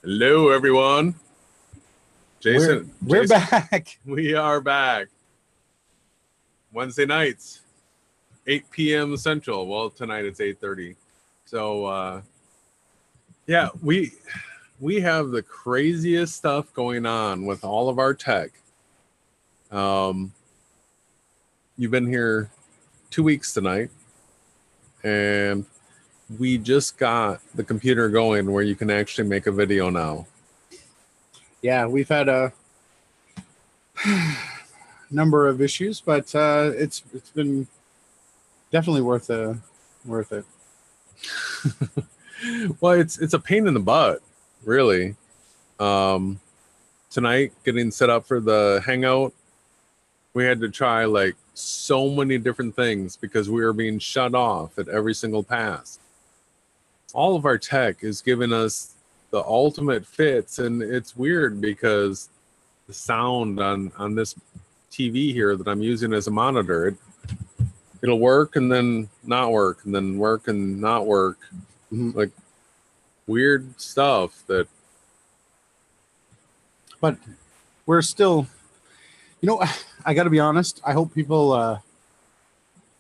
Hello, everyone. Jason, we're back. We are back. Wednesday nights, 8 p.m. Central. Well, tonight it's 8:30. So, yeah, we have the craziest stuff going on with all of our tech. You've been here 2 weeks tonight, and we just got the computer going where you can actually make a video now. Yeah, we've had a number of issues, but it's been definitely worth it. Well, it's a pain in the butt, really. Tonight, getting set up for the hangout, we had to try like so many different things because we were being shut off at every single pass. All of our tech is giving us the ultimate fits, and it's weird because the sound on this TV here that I'm using as a monitor, it'll work and then not work and then work and not work. Like weird stuff that. But we're still, I got to be honest. I hope people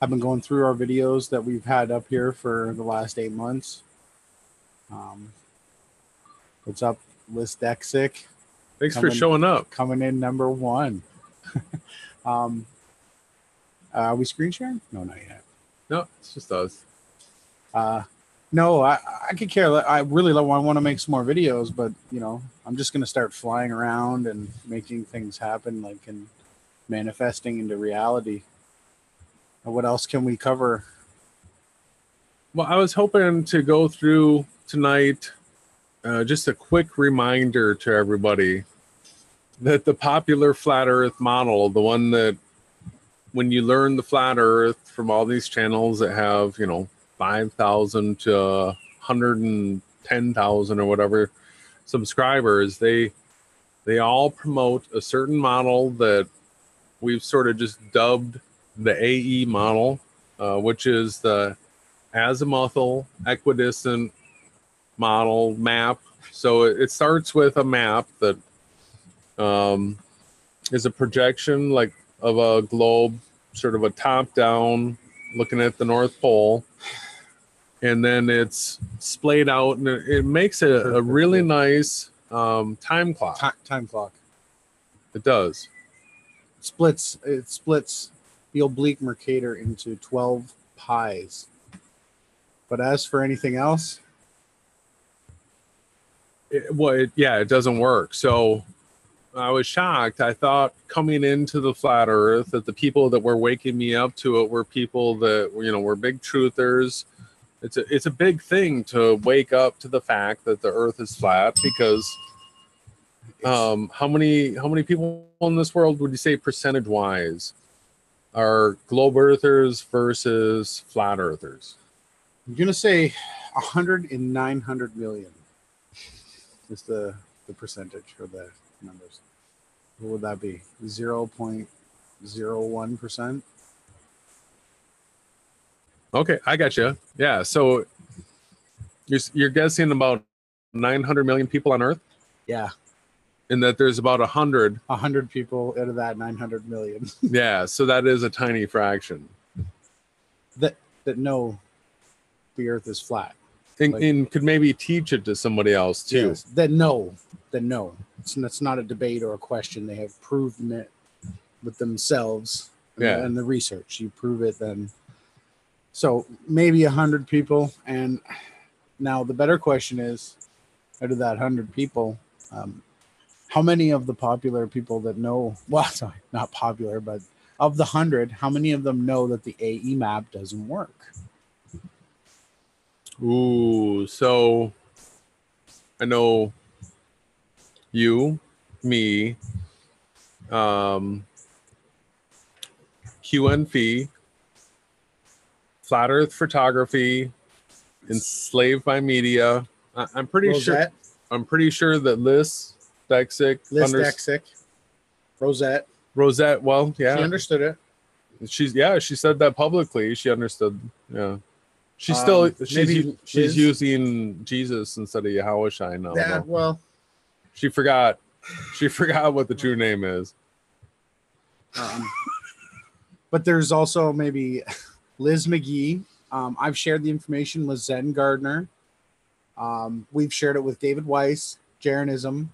have been going through our videos that we've had up here for the last 8 months. What's up, SKEPTIC? Thanks for showing up. Coming in number 1. Are we screen sharing? No, not yet. No, it's just us. No, I could care. I really want to make some more videos, but I'm just gonna start flying around and making things happen, like and manifesting into reality. And what else can we cover? Well, I was hoping to go through tonight just a quick reminder to everybody that the popular flat Earth model, the one that when you learn the flat Earth from all these channels that have 5,000 to 110,000 or whatever subscribers, they all promote a certain model that we've sort of just dubbed the AE model, which is the azimuthal equidistant model map. So it starts with a map that is a projection like of a globe, sort of a top down looking at the North Pole. And then it's splayed out, and it makes a really nice time clock. Time clock. It does. It splits the oblique Mercator into 12 pies. But as for anything else, it doesn't work. So I was shocked. I thought coming into the flat Earth that the people that were waking me up to it were people that were big truthers. It's a big thing to wake up to the fact that the Earth is flat, because how many people in this world would you say percentage wise are globe earthers versus flat earthers? I'm gonna say 100 and 900 million is the percentage or the numbers. What would that be? 0.01%. Okay, I got you. Yeah, so you're guessing about 900 million people on Earth? Yeah. And that there's about 100 people out of that 900 million. Yeah, so that is a tiny fraction. That know the Earth is flat. And could maybe teach it to somebody else too. Yes, that know. It's not a debate or a question. They have proven it with themselves. And the research. You prove it, then. So maybe 100 people. And now the better question is, out of that 100 people, how many of the popular people that know, well, sorry, not popular, but of the 100, how many of them know that the AE map doesn't work? Ooh, so I know you, me, QNF, Flat Earth Photography, Enslaved by Media. I'm pretty Rosette. sure. I'm pretty sure that SKEPTIC, Rosette. Well, yeah, she understood it. She said that publicly. She understood. Yeah, she's using Jesus instead of Yahushua now. Yeah, well, She forgot. She forgot what the true name is. But there's also maybe Liz McGee. I've shared the information with Zen Gardner. We've shared it with David Weiss, Jeranism,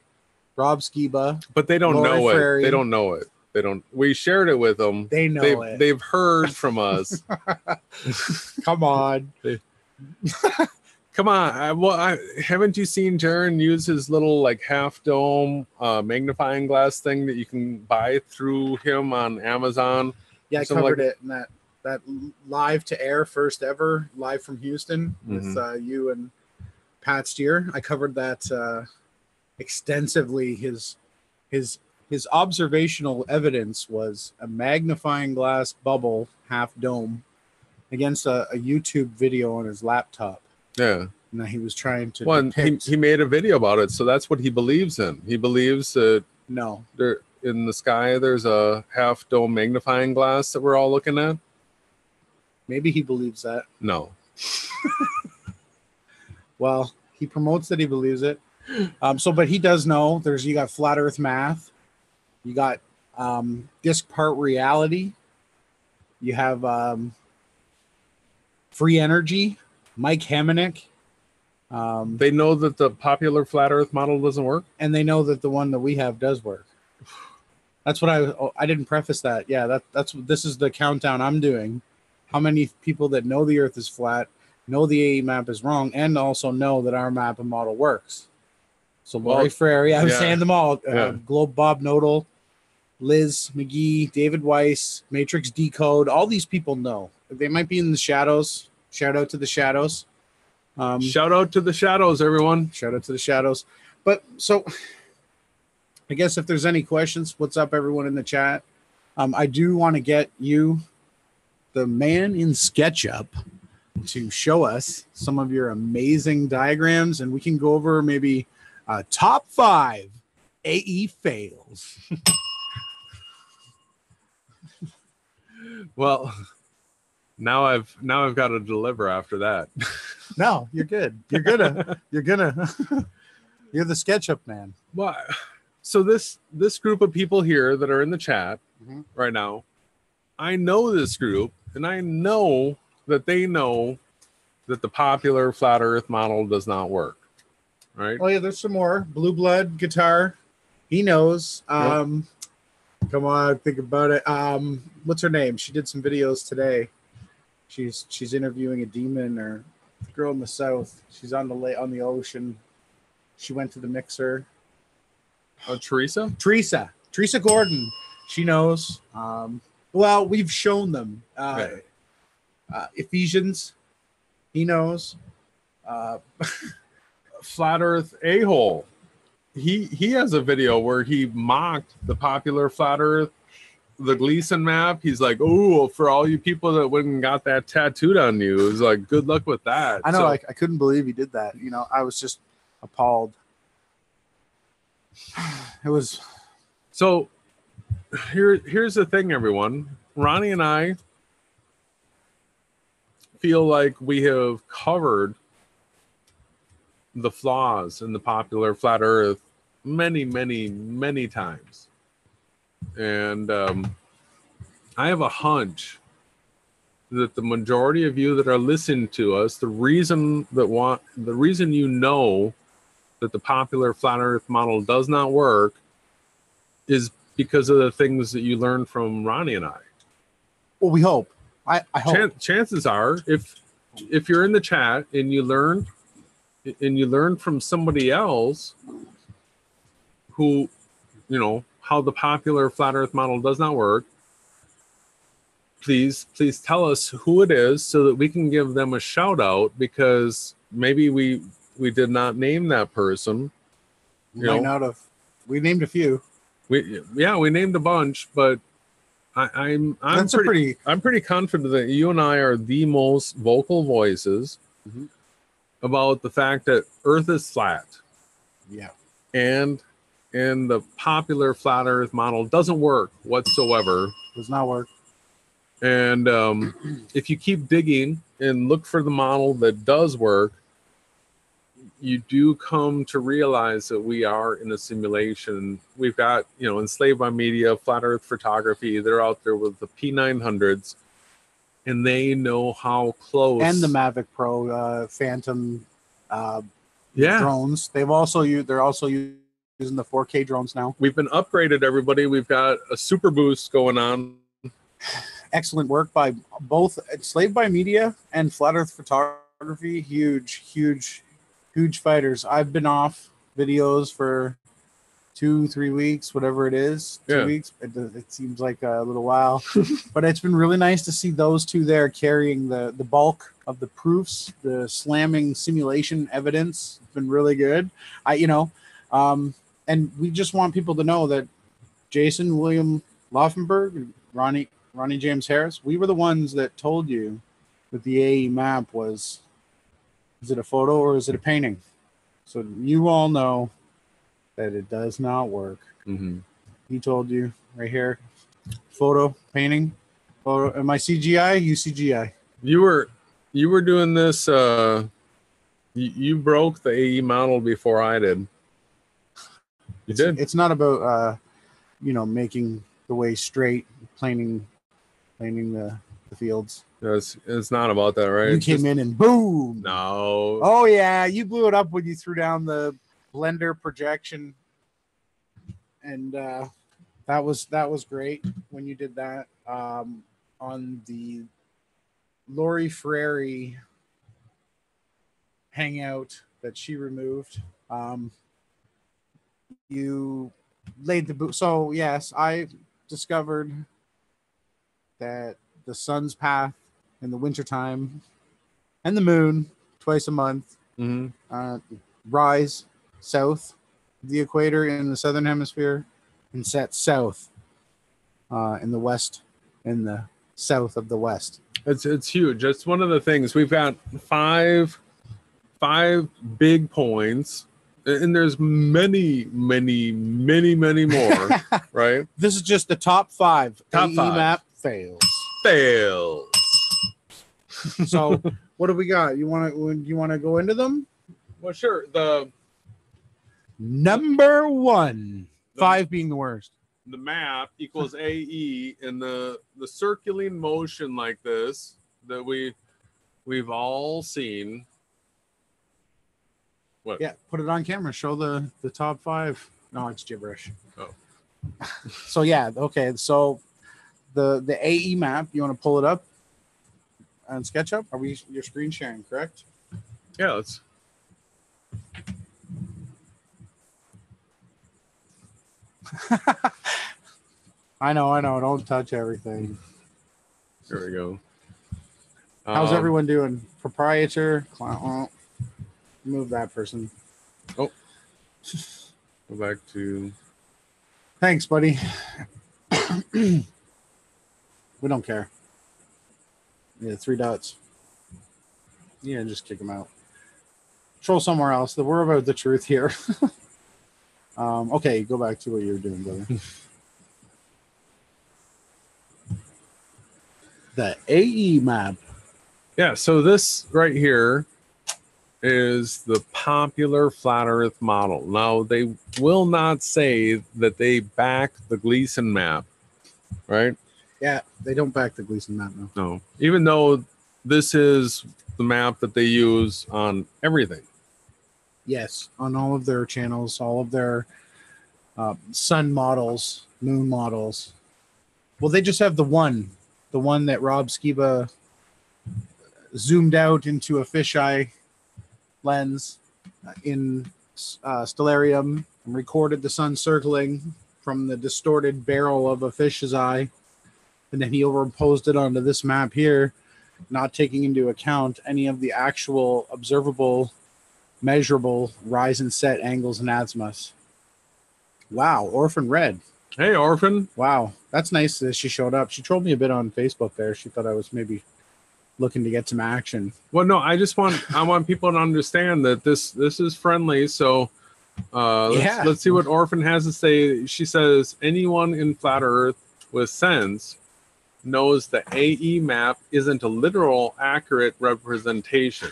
Rob Skiba. But they don't Lori know Frary. it. They don't know it. They don't. We shared it with them. They know it. They've heard from us. Come on. Come on. Haven't you seen Jaron use his little like half dome magnifying glass thing that you can buy through him on Amazon? Yeah, I covered it in that live to air first ever live from Houston with you and Pat Steer. I covered that extensively. His observational evidence was a magnifying glass bubble half dome against a YouTube video on his laptop. Yeah. And he was trying to depict. He made a video about it, so that's what he believes in. He believes that there in the sky there's a half dome magnifying glass that we're all looking at. Maybe he believes that. No. Well, he promotes that he believes it. But he does know you got flat earth math. You got disc part reality. You have free energy. Mike Hamonic. They know that the popular flat earth model doesn't work. And they know that the one that we have does work. That's what I didn't preface that. Yeah, this is the countdown I'm doing. How many people that know the earth is flat, know the AE map is wrong, and also know that our map and model works. So Lori Frary, I'm saying them all. Globe Bob Nodal, Liz McGee, David Weiss, Matrix Decode, all these people know. They might be in the shadows. Shout out to the shadows. Shout out to the shadows, everyone. Shout out to the shadows. But so I guess if there's any questions, what's up, everyone in the chat? I do want to get you, the man in SketchUp, to show us some of your amazing diagrams, and we can go over maybe top 5 AE fails. Well, now I've got to deliver after that. No, you're good. You're the SketchUp man. Well, so this group of people here that are in the chat right now, I know this group, and I know that they know that the popular flat earth model does not work. Right? Oh yeah, there's some more. Blue Blood Guitar. He knows. Come on, think about it. What's her name? She did some videos today. She's interviewing a demon or a girl in the south. She's on the ocean. She went to the mixer. Teresa Gordon. She knows. Well, we've shown them. Ephesians. He knows. Flat Earth a-hole. He has a video where he mocked the popular flat Earth, the Gleason map. He's like, "Oh, for all you people that went and got that tattooed on you, it was like, good luck with that." I know. So, I couldn't believe he did that. You know, I was just appalled. It was. So here's the thing, everyone. Ronnie and I feel like we have covered the flaws in the popular flat Earth many, many, many times. And I have a hunch that the majority of you that are listening to us, the reason you know that the popular flat Earth model does not work is because of the things that you learned from Ronnie and I. Well, we hope. I hope. Chances are, if you're in the chat and you learn from somebody else who, you know, how the popular flat Earth model does not work, please tell us who it is so that we can give them a shout out, because maybe we did not name that person. We named a few. We named a bunch, but I'm pretty confident that you and I are the most vocal voices about the fact that Earth is flat. Yeah. And the popular flat Earth model doesn't work whatsoever. Does not work. And if you keep digging and look for the model that does work, you do come to realize that we are in a simulation. We've got, you know, Enslaved by Media, Flat Earth Photography. They're out there with the P900s, and they know how close. And the Mavic Pro Phantom yeah, drones. They're also using the 4K drones now. We've been upgraded, everybody. We've got a super boost going on. Excellent work by both Enslaved by Media and Flat Earth Photography. Huge fighters. I've been off videos for 2-3 weeks, whatever it is. 2 weeks. It seems like a little while, but it's been really nice to see those two there carrying the bulk of the proofs, the slamming simulation evidence. It's been really good. And we just want people to know that Jason, William Laufenberg, Ronnie James Harris, we were the ones that told you that the AE map was it a photo or is it a painting? So you all know that it does not work. Mm-hmm. He told you right here, photo, painting, photo. Am I CGI? You CGI. You were doing this. You broke the AE model before I did. You did. It's not about making the way straight, planing the fields. It's not about that, right? You came in and boom. No. Oh yeah, you blew it up when you threw down the blender projection, and that was great when you did that on the Lori Frary hangout that she removed. You laid the boot. So yes, I discovered that the sun's path in the wintertime and the moon twice a month rise south of the equator in the southern hemisphere and set south in the west, in the south of the west. It's huge. It's one of the things. We've got five big points, and there's many more. Right? This is just the top five. Top AE five. map fails. So what do we got? You want to go into them? Well, sure. The number one, 5 being the worst. The map equals AE, and the circulating motion like this that we've all seen. What? Yeah, put it on camera. Show the top 5. No, it's gibberish. Oh. So yeah, okay. So the AE map, you want to pull it up on SketchUp? You're screen sharing, correct? Yeah, let's. I know. Don't touch everything. There we go. How's everyone doing? Proprietor, client. Move that person. Oh, go back to. Thanks, buddy. We don't care. Yeah, 3 dots. Yeah, just kick him out. Troll somewhere else. We're about the truth here. Okay, go back to what you were doing, brother. The AE map. Yeah, so this right here is the popular flat Earth model. Now, they will not say that they back the Gleason map, right? Yeah, they don't back the Gleason map now. No, even though this is the map that they use on everything. Yes, on all of their channels, all of their sun models, moon models. Well, they just have the one that Rob Skiba zoomed out into a fisheye lens in Stellarium and recorded the sun circling from the distorted barrel of a fish's eye. And then he overimposed it onto this map here, not taking into account any of the actual observable, measurable rise and set angles and azimuths. Wow, Orphan Red. Hey, Orphan. Wow, that's nice that she showed up. She trolled me a bit on Facebook there. She thought I was maybe looking to get some action. Well, no, I want people to understand that this is friendly. So let's see what Orphan has to say. She says, anyone in flat Earth with sense knows the AE map isn't a literal accurate representation.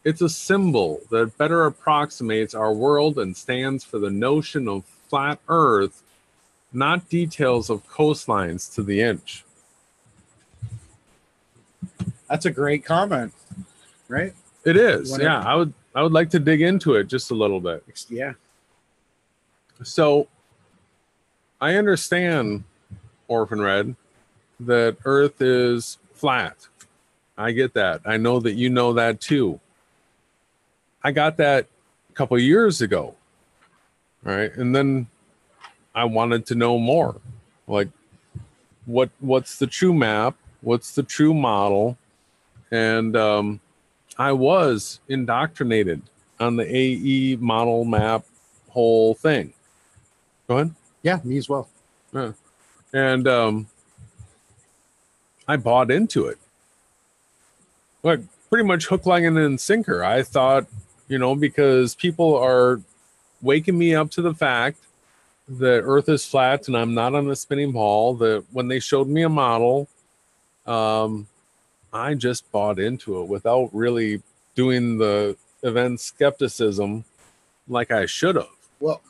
It's a symbol that better approximates our world and stands for the notion of flat Earth, not details of coastlines to the inch. That's a great comment, right? It is. Yeah, I would like to dig into it just a little bit. Yeah. So I understand, Orphan Red, that Earth is flat. I get that. I know that you know that too. I got that a couple of years ago, right? And then I wanted to know more. Like, what's the true map? What's the true model? And I was indoctrinated on the AE model map whole thing. Go ahead. Yeah, me as well. Yeah. And I bought into it. Like, pretty much hook, line, and sinker. I thought, because people are waking me up to the fact that Earth is flat and I'm not on a spinning ball, that when they showed me a model, I just bought into it without really doing the event skepticism like I should have. Well,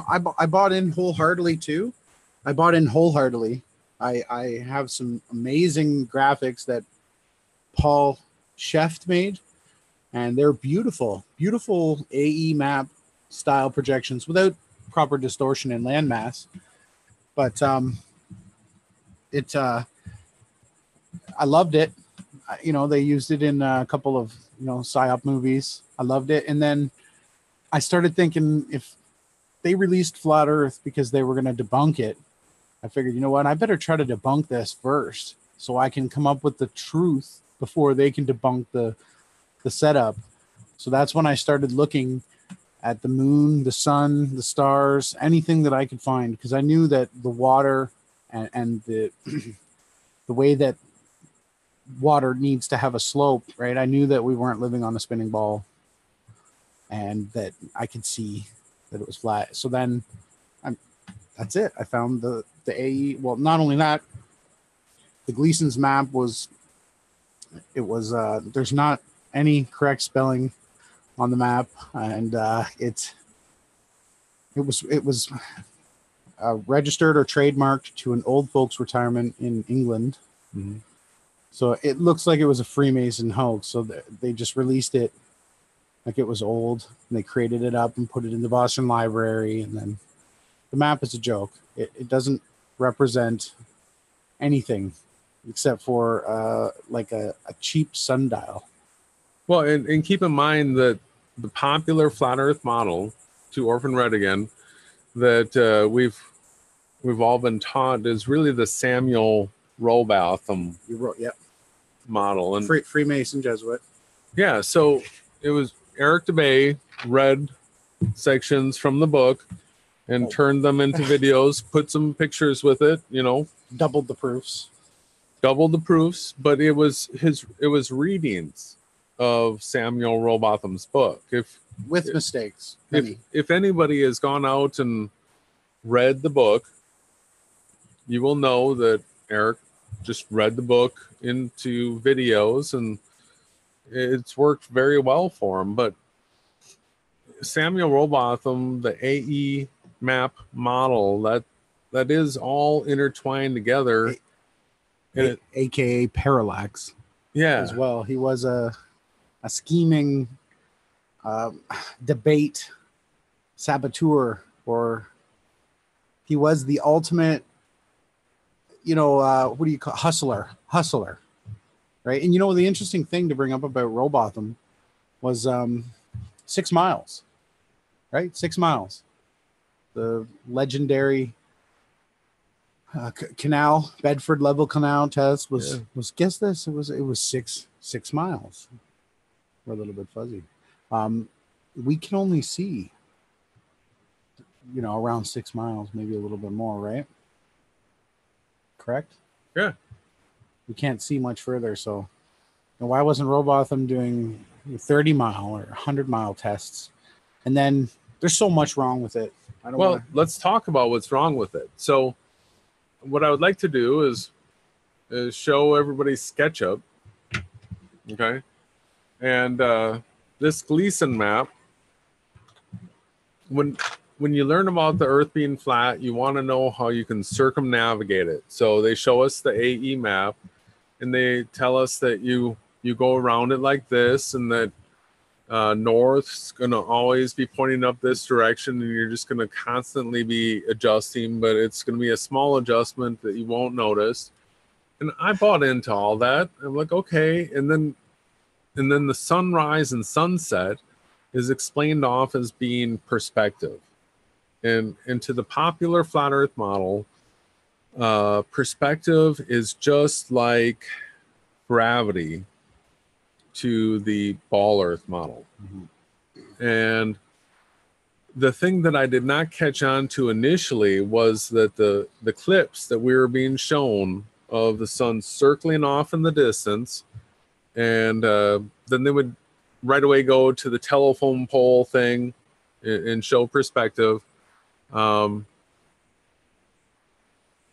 I bought in wholeheartedly too. I bought in wholeheartedly. I have some amazing graphics that Paul Scheft made, and they're beautiful AE map style projections without proper distortion and landmass. But I loved it. They used it in a couple of psyop movies. I loved it, and then I started thinking, if they released Flat Earth because they were going to debunk it, I figured, you know what, I better try to debunk this first so I can come up with the truth before they can debunk the setup. So that's when I started looking at the moon, the sun, the stars, anything that I could find, because I knew that the water and the the way that water needs to have a slope, right? I knew that we weren't living on a spinning ball, and that I could see that it was flat. So then that's it. I found the AE. Well, not only that, the Gleason's map was there's not any correct spelling on the map, and it was registered or trademarked to an old folks retirement in England. Mm-hmm. So it looks like it was a Freemason hoax. So they just released it like it was old, and they created it up and put it in the Boston Library. And then the map is a joke. It doesn't represent anything except for like a cheap sundial. Well, and keep in mind that the popular flat Earth model, to Orphan Red again, that we've all been taught is really the Samuel Rowbotham model, and Freemason Jesuit. Yeah, so it was Eric DeBay read sections from the book and turned them into videos, put some pictures with it, doubled the proofs, but it was readings of Samuel Rowbotham's book. With mistakes. If anybody has gone out and read the book, you will know that Eric just read the book into videos, and it's worked very well for him. But Samuel Rowbotham, the AE map model, that is all intertwined together. AKA Parallax. Yeah. As well. He was a scheming debate saboteur, or he was the ultimate, what do you call hustler, right? And the interesting thing to bring up about Rowbotham was 6 miles, right? 6 miles. The legendary canal, Bedford level canal test was guess this, it was 6 miles. We're a little bit fuzzy. We can only see around 6 miles, maybe a little bit more, right? Correct? Yeah. We can't see much further. So why wasn't Rowbotham doing 30-mile or 100-mile tests? And then there's so much wrong with it. Let's talk about what's wrong with it. So what I would like to do is show everybody SketchUp. Okay. And this Gleason map, when you learn about the Earth being flat, you want to know how you can circumnavigate it. So they show us the AE map, and they tell us that you go around it like this, and that north's going to always be pointing up this direction, and you're just going to constantly be adjusting, but it's going to be a small adjustment that you won't notice. And I bought into all that. I'm like, okay. And then the sunrise and sunset is explained off as being perspective. And to the popular flat Earth model, perspective is just like gravity to the ball Earth model. Mm-hmm. And the thing that I did not catch on to initially was that the eclipse that we were being shown of the sun circling off in the distance, and then they would right away go to the telephone pole thing and show perspective.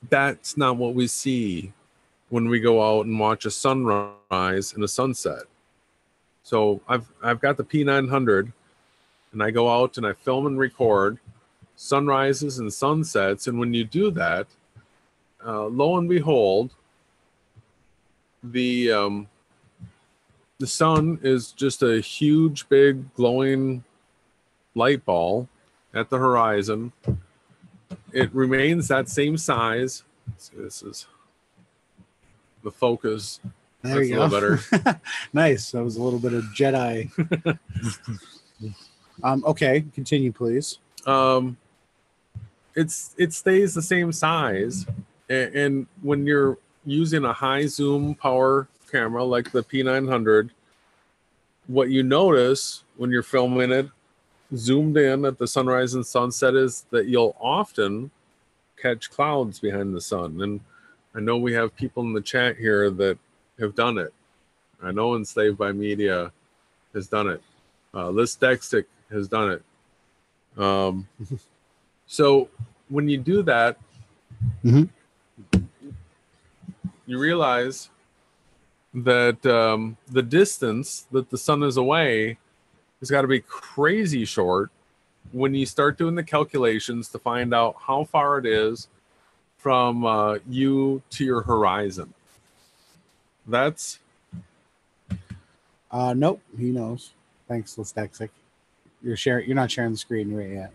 That's not what we see when we go out and watch a sunrise and a sunset. So I've got the P900, and I go out and I film and record sunrises and sunsets. And when you do that, lo and behold, the sun is just a huge, big, glowing light ball at the horizon. It remains that same size. Let's see, this is the focus. There you go. Better. Nice. That was a little bit of Jedi. Okay, continue, please. It stays the same size, and when you're using a high zoom power camera like the P900, what you notice when you're filming it zoomed in at the sunrise and sunset is that you'll often catch clouds behind the sun. And I know we have people in the chat here that have done it. I know Enslaved by Media has done it. SKEPTIC has done it. So when you do that, mm-hmm. you realize that the distance that the sun is away has got to be crazy short when you start doing the calculations to find out how far it is from you to your horizon. That's nope, he knows. Thanks, SKEPTIC. You're not sharing the screen right yet.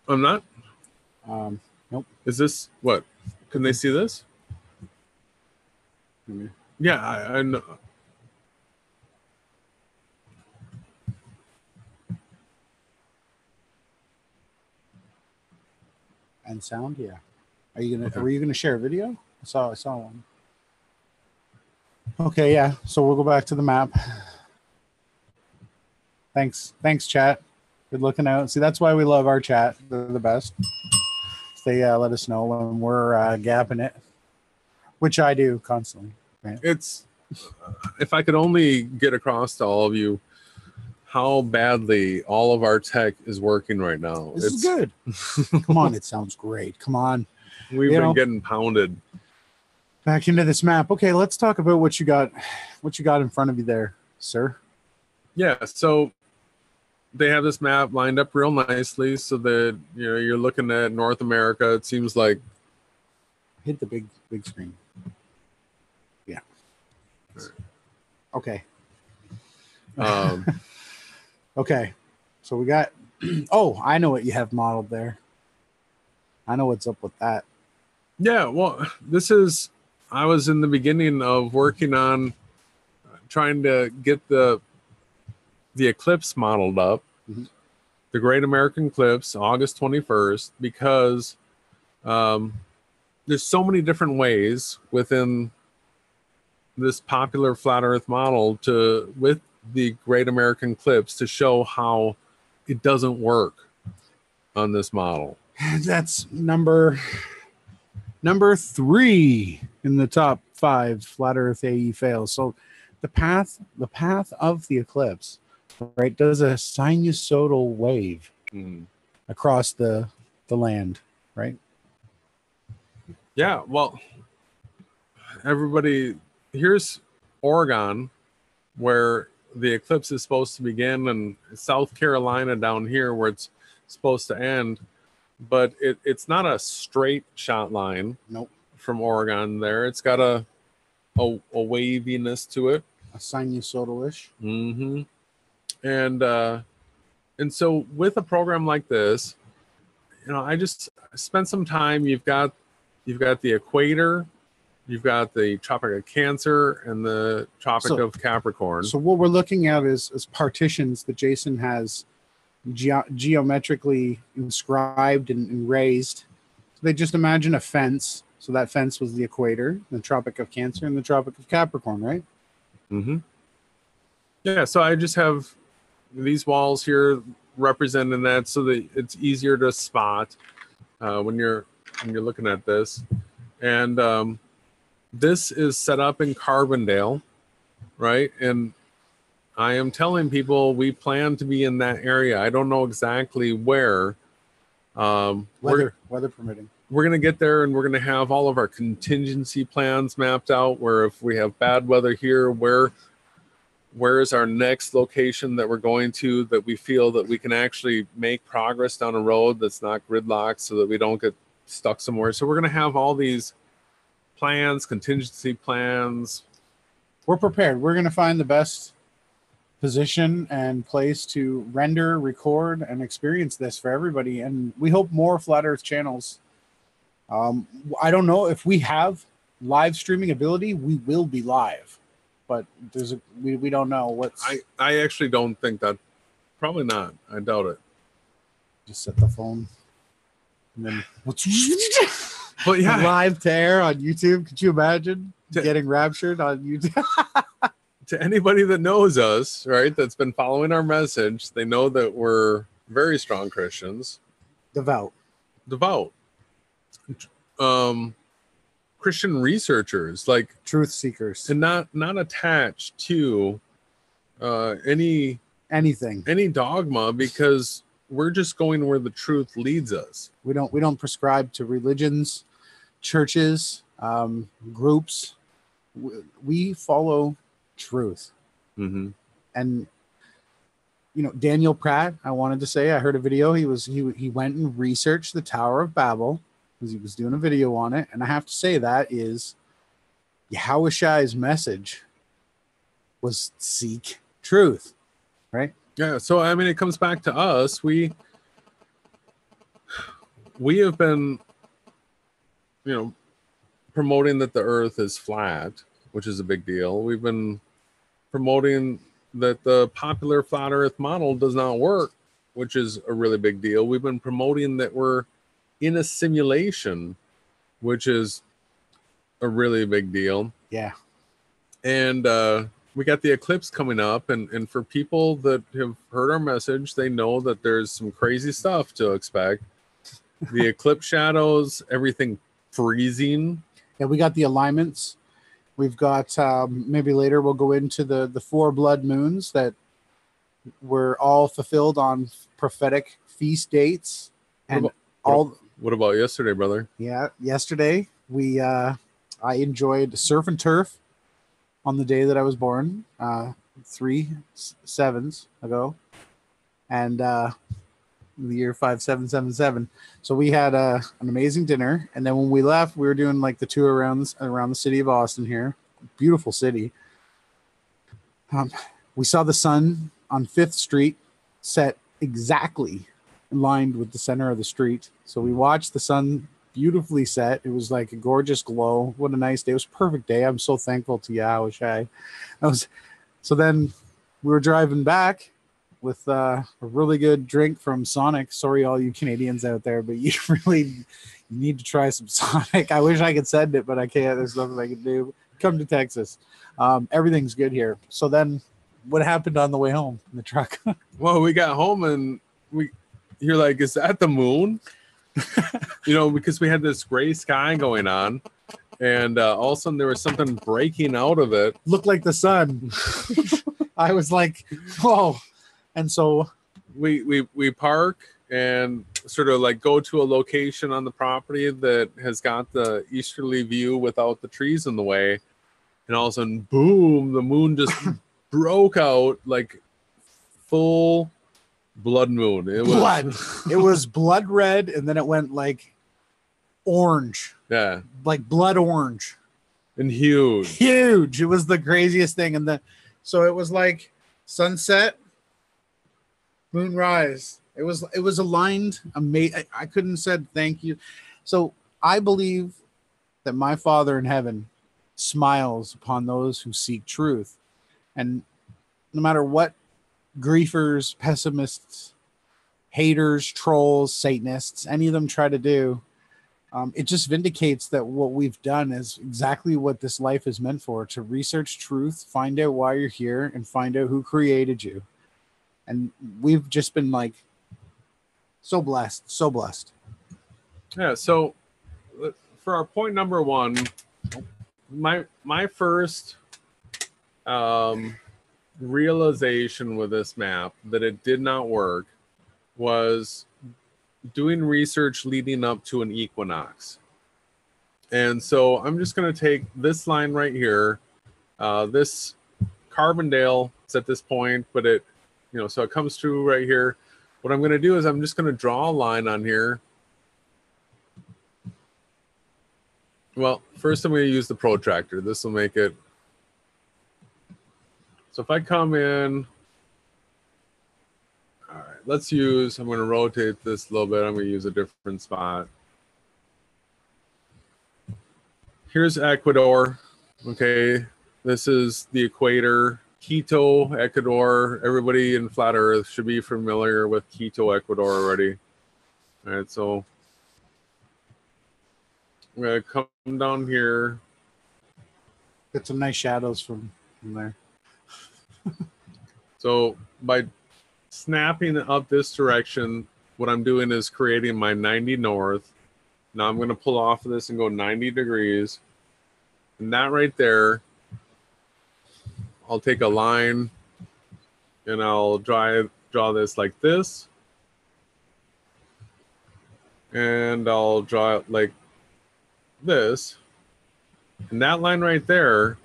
I'm not? Nope. Is this what? Can they see this? Mm-hmm. Yeah, I know. And sound, yeah. Are you gonna? Okay. Were you gonna share a video? I saw one. Okay, yeah. So we'll go back to the map. Thanks, chat. Good looking out. See, that's why we love our chat. They're the best. They let us know when we're gapping it, which I do constantly. Right? It's if I could only get across to all of you how badly all of our tech is working right now. This is good. Come on, it sounds great. Come on. We've been getting pounded. Back into this map. Okay, let's talk about what you got in front of you there, sir. Yeah, so they have this map lined up real nicely so that you're looking at North America. It seems like hit the big screen. Yeah. Okay. Okay, so we got, oh, I know what you have modeled there. I know what's up with that. Yeah, well, I was in the beginning of working on trying to get the eclipse modeled up, mm-hmm. the Great American Eclipse, August 21st, because there's so many different ways within this popular flat Earth model with the Great American Eclipse to show how it doesn't work on this model. That's number 3 in the top 5 flat Earth AE fails. So the path of the eclipse, right, does a sinusoidal wave across the land, right? Yeah, well, everybody, here's Oregon, where the eclipse is supposed to begin, and South Carolina down here where it's supposed to end. But it's not a straight shot line. Nope. From Oregon there. It's got a waviness to it. A sinusoidal-ish. Mm-hmm. And so with a program like this, you know, I just spent some time. You've got the equator, you've got the Tropic of Cancer, and the Tropic of Capricorn. So what we're looking at is partitions that Jason has geometrically inscribed and raised. So they just imagine a fence. So that fence was the equator, the Tropic of Cancer, and the Tropic of Capricorn, right? Mm-hmm. Yeah, so I just have these walls here representing that so that it's easier to spot when you're looking at this. And this is set up in Carbondale, right? And I am telling people we plan to be in that area. I don't know exactly where. Weather permitting. We're going to get there, and we're going to have all of our contingency plans mapped out, where if we have bad weather here, where is our next location that we're going to, that we feel that we can actually make progress down a road that's not gridlocked, so that we don't get stuck somewhere. So we're going to have all these plans, contingency plans. We're prepared. We're going to find the best position and place to render, record, and experience this for everybody. And we hope more Flat Earth channels. I don't know if we have live streaming ability. We will be live, but we don't know what's. I actually don't think that. Probably not. I doubt it. Just set the phone, and then but yeah, live to air on YouTube. Could you imagine getting raptured on YouTube? To anybody that knows us, right, that's been following our message, they know that we're very strong Christians, devout. Christian researchers, like truth seekers, and not attached to any dogma, because we're just going where the truth leads us. We don't prescribe to religions, churches, groups. We follow truth. Mm-hmm. And you know, Daniel Pratt, I wanted to say, I heard a video. He went and researched the Tower of Babel, because he was doing a video on it. And I have to say, that is Yahushai's message was seek truth, right? Yeah. So, I mean, it comes back to us. We have been, you know, promoting that the earth is flat, which is a big deal. We've been promoting that the popular flat earth model does not work, which is a really big deal. We've been promoting that we're in a simulation, which is a really big deal. Yeah. And we got the eclipse coming up, and for people that have heard our message, they know that there's some crazy stuff to expect. The eclipse shadows, everything freezing. Yeah, we got the alignments. We've got, maybe later we'll go into the 4 blood moons that were all fulfilled on prophetic feast dates. And what about yesterday, brother? Yeah, yesterday I enjoyed surf and turf on the day that I was born, 3 sevens ago, and the year 5777. So we had an amazing dinner, and then when we left, we were doing like the tour around the city of Austin here. Beautiful city. We saw the sun on 5th Street set exactly aligned with the center of the street. So we watched the sun beautifully set. It was like a gorgeous glow. What a nice day. It was a perfect day. I'm so thankful to Yahushai. So then we were driving back with a really good drink from Sonic. Sorry, all you Canadians out there, but you need to try some Sonic. I wish I could send it, but I can't. There's nothing I can do. Come to Texas. Everything's good here. So then what happened on the way home in the truck? Well, we got home and you're like, is that the moon? You know, because we had this gray sky going on, and all of a sudden there was something breaking out of it. Looked like the sun. I was like, whoa. And so we park and sort of like go to a location on the property that has got the easterly view without the trees in the way. And all of a sudden, boom, the moon just broke out like full blood moon. It was it was blood red, and then it went like orange. Yeah. Like blood orange. And huge. Huge. It was the craziest thing. And so it was like sunset, moonrise. It was aligned. I couldn't have said thank you. So I believe that my Father in heaven smiles upon those who seek truth. And no matter what griefers, pessimists, haters, trolls, Satanists, any of them try to do, it just vindicates that what we've done is exactly what this life is meant for, to research truth, find out why you're here, and find out who created you. And we've just been like so blessed, so blessed. Yeah, so for our point number one, my first realization with this map that it did not work was doing research leading up to an equinox. And so I'm just going to take this line right here. This Carbondale is at this point, but it, so it comes through right here. What I'm going to do is I'm just going to draw a line on here. Well, first I'm going to use the protractor. This will make it. So if I come in, all right, I'm going to rotate this a little bit. I'm going to use a different spot. Here's Ecuador. Okay, this is the equator. Quito, Ecuador. Everybody in flat Earth should be familiar with Quito, Ecuador already. All right, so I'm going to come down here. Get some nice shadows from there. So by snapping up this direction, what I'm doing is creating my 90 north. Now I'm going to pull off of this and go 90 degrees. And that right there, I'll take a line and I'll draw this like this. And I'll draw it like this. And that line right there,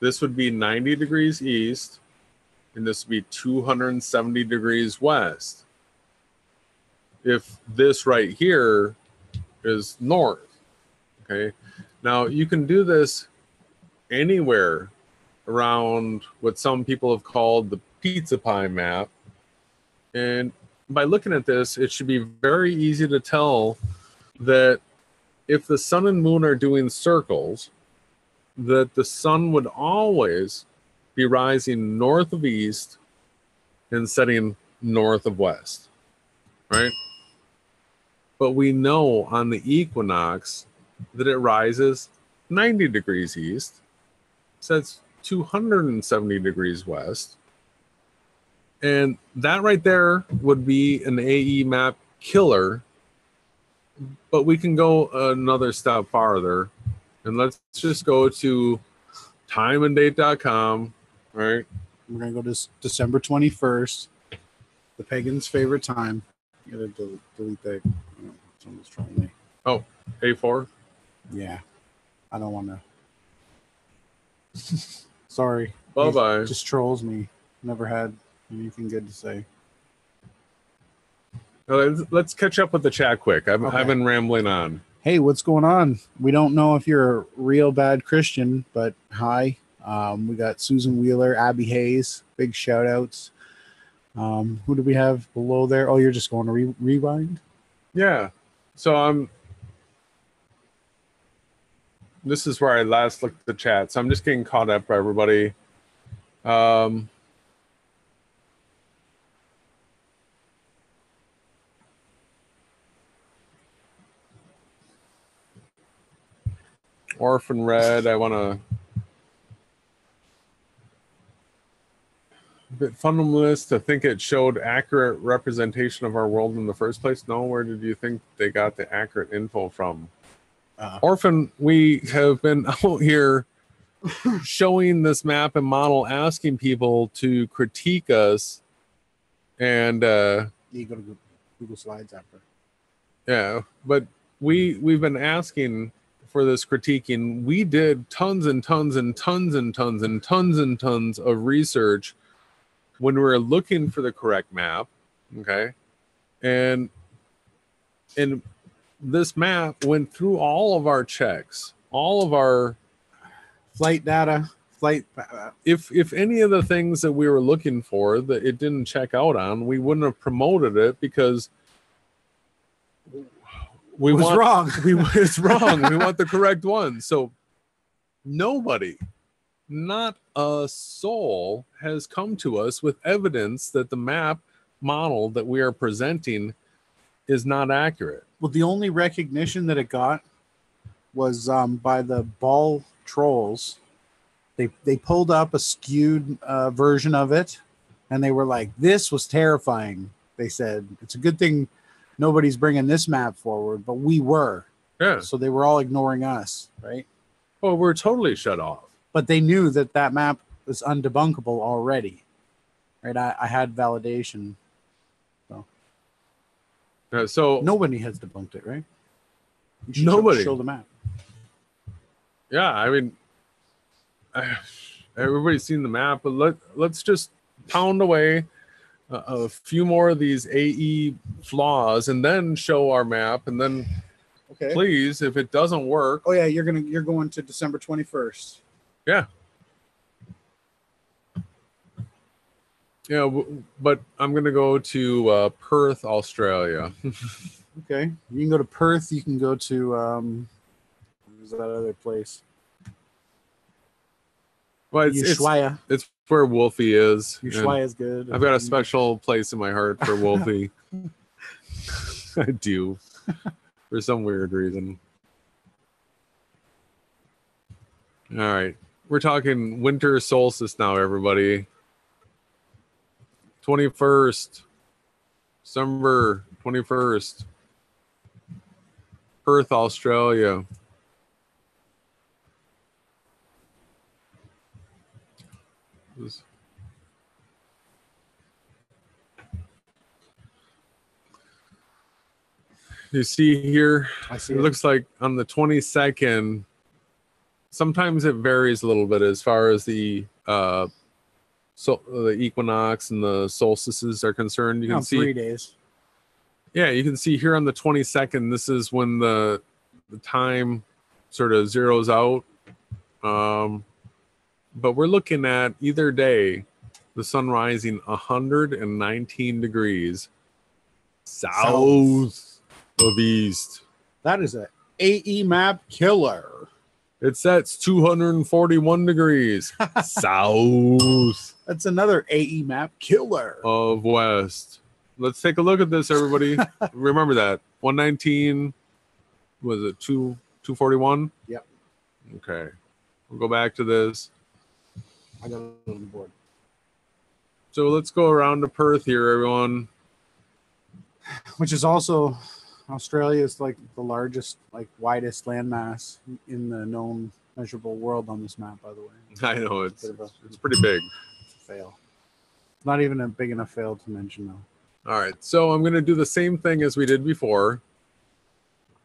this would be 90 degrees east. And this would be 270 degrees west. If this right here is north. Okay. Now you can do this anywhere around what some people have called the pizza pie map. And by looking at this, it should be very easy to tell that if the sun and moon are doing circles, that the sun would always be rising north of east and setting north of west, right? But we know on the equinox that it rises 90 degrees east, sets 270 degrees west, and that right there would be an AE map killer. But we can go another step farther, and let's just go to timeanddate.com. All right, we're gonna go to December 21st, the pagan's favorite time. You gotta delete that. Oh, someone's trying me. Oh, A4. Yeah, I don't want to. Sorry. Bye bye. Just trolls me. Never had anything good to say. Let's catch up with the chat quick. I've been rambling on. Hey, what's going on? We don't know if you're a real bad Christian, but hi. We got Susan Wheeler, Abby Hayes, big shout outs. Who do we have below there? Oh, you're just going to rewind? Yeah. So this is where I last looked at the chat. So I'm just getting caught up for everybody. Orphan Red, I want to. A bit fundamentalist to think it showed accurate representation of our world in the first place. No, where did you think they got the accurate info from? Orphan, we have been out here showing this map and model, asking people to critique us, and you go to Google Slides after. Yeah, but we've been asking for this critiquing. We did tons and tons and tons and tons and tons and tons of research when we were looking for the correct map, okay, and this map went through all of our checks, all of our flight data, if any of the things that we were looking for that it didn't check out on, we wouldn't have promoted it because it's wrong. It's wrong. We want the correct one. So nobody, not a soul, has come to us with evidence that the map model that we are presenting is not accurate. Well, the only recognition that it got was by the ball trolls. They pulled up a skewed version of it, and they were like, "This was terrifying." They said, "It's a good thing nobody's bringing this map forward," but we were. Yeah. So they were all ignoring us, right? Well, we're totally shut off. But they knew that map was undebunkable already, right? I had validation. So nobody has debunked it, right? You should nobody show the map. Yeah, I mean, everybody's seen the map, but let's just pound away a few more of these AE flaws and then show our map, and then please, if it doesn't work. Oh yeah, you're going to December 21st. Yeah. Yeah, but I'm gonna go to Perth, Australia. Okay, you can go to Perth. You can go to where's that other place? Well, it's where Wolfie is. Ushuaia is good. I've got a special place in my heart for Wolfie. I do, for some weird reason. All right, we're talking winter solstice now, everybody. 21st, December 21st, Perth, Australia. You see here, it looks like on the 22nd, sometimes it varies a little bit as far as the equinox and the solstices are concerned. You can see 3 days. Yeah, you can see here on the 22nd, this is when the time sort of zeroes out. But we're looking at either day, the sun rising 119 degrees south of east. That is a AE map killer. It sets 241 degrees south. That's another AE map killer of west. Let's take a look at this, everybody. Remember that 119 was it 241? Yep. Okay, we'll go back to this. I got it on the board. So let's go around to Perth here, everyone. Which is also Australia is like the largest, like widest landmass in the known measurable world on this map, by the way. I know it's pretty big. It's a fail. It's not even a big enough fail to mention though. All right, so I'm going to do the same thing as we did before.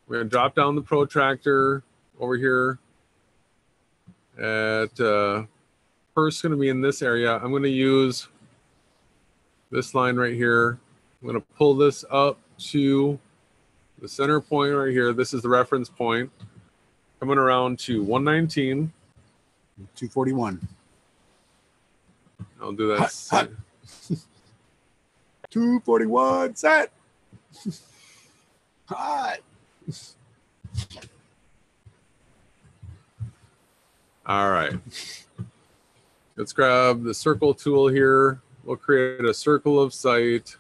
We're going to drop down the protractor over here at Perth's going to be in this area. I'm going to use this line right here. I'm going to pull this up to the center point right here. This is the reference point. Coming around to 119. 241. I'll do that. Hot. 241 set. Hot. All right. Let's grab the circle tool here. We'll create a circle of sight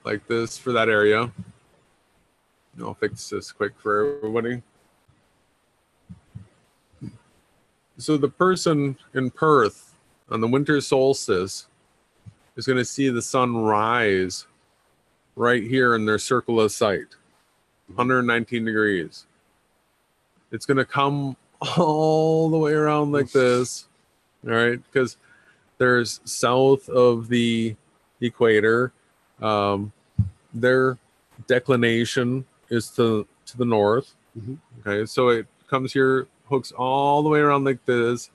like this for that area. I'll fix this quick for everybody. So the person in Perth on the winter solstice is going to see the sun rise right here in their circle of sight, 119 degrees. It's going to come all the way around like this, all right? Because there's south of the equator, their declination is to the north. Okay, so it comes here, hooks all the way around like this,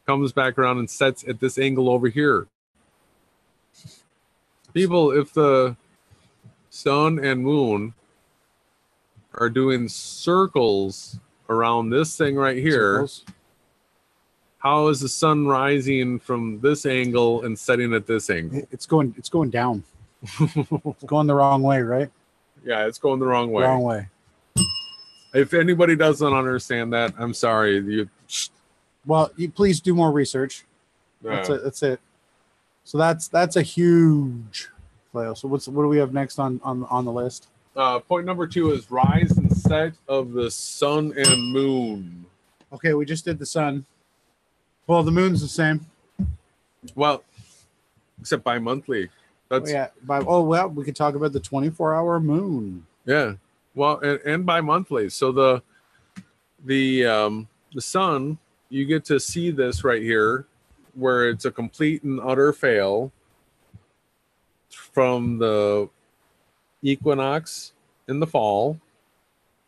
comes back around and sets at this angle over here. People, if the sun and moon are doing circles around this thing right here, Circles. how is the sun rising from this angle and setting at this angle? It's going down. It's going the wrong way, right? Yeah, it's going the wrong way. Wrong way. If anybody doesn't understand that, I'm sorry. Well, you please do more research. That's it. So that's a huge flail. So what do we have next on the list? Point number 2 is rise and set of the sun and moon. Okay, we just did the sun. Well, the moon's the same. Well, except bi-monthly. That's we could talk about the 24-hour moon. Yeah. Well, and bi-monthly. So the sun, you get to see this right here, where it's a complete and utter fail from the equinox in the fall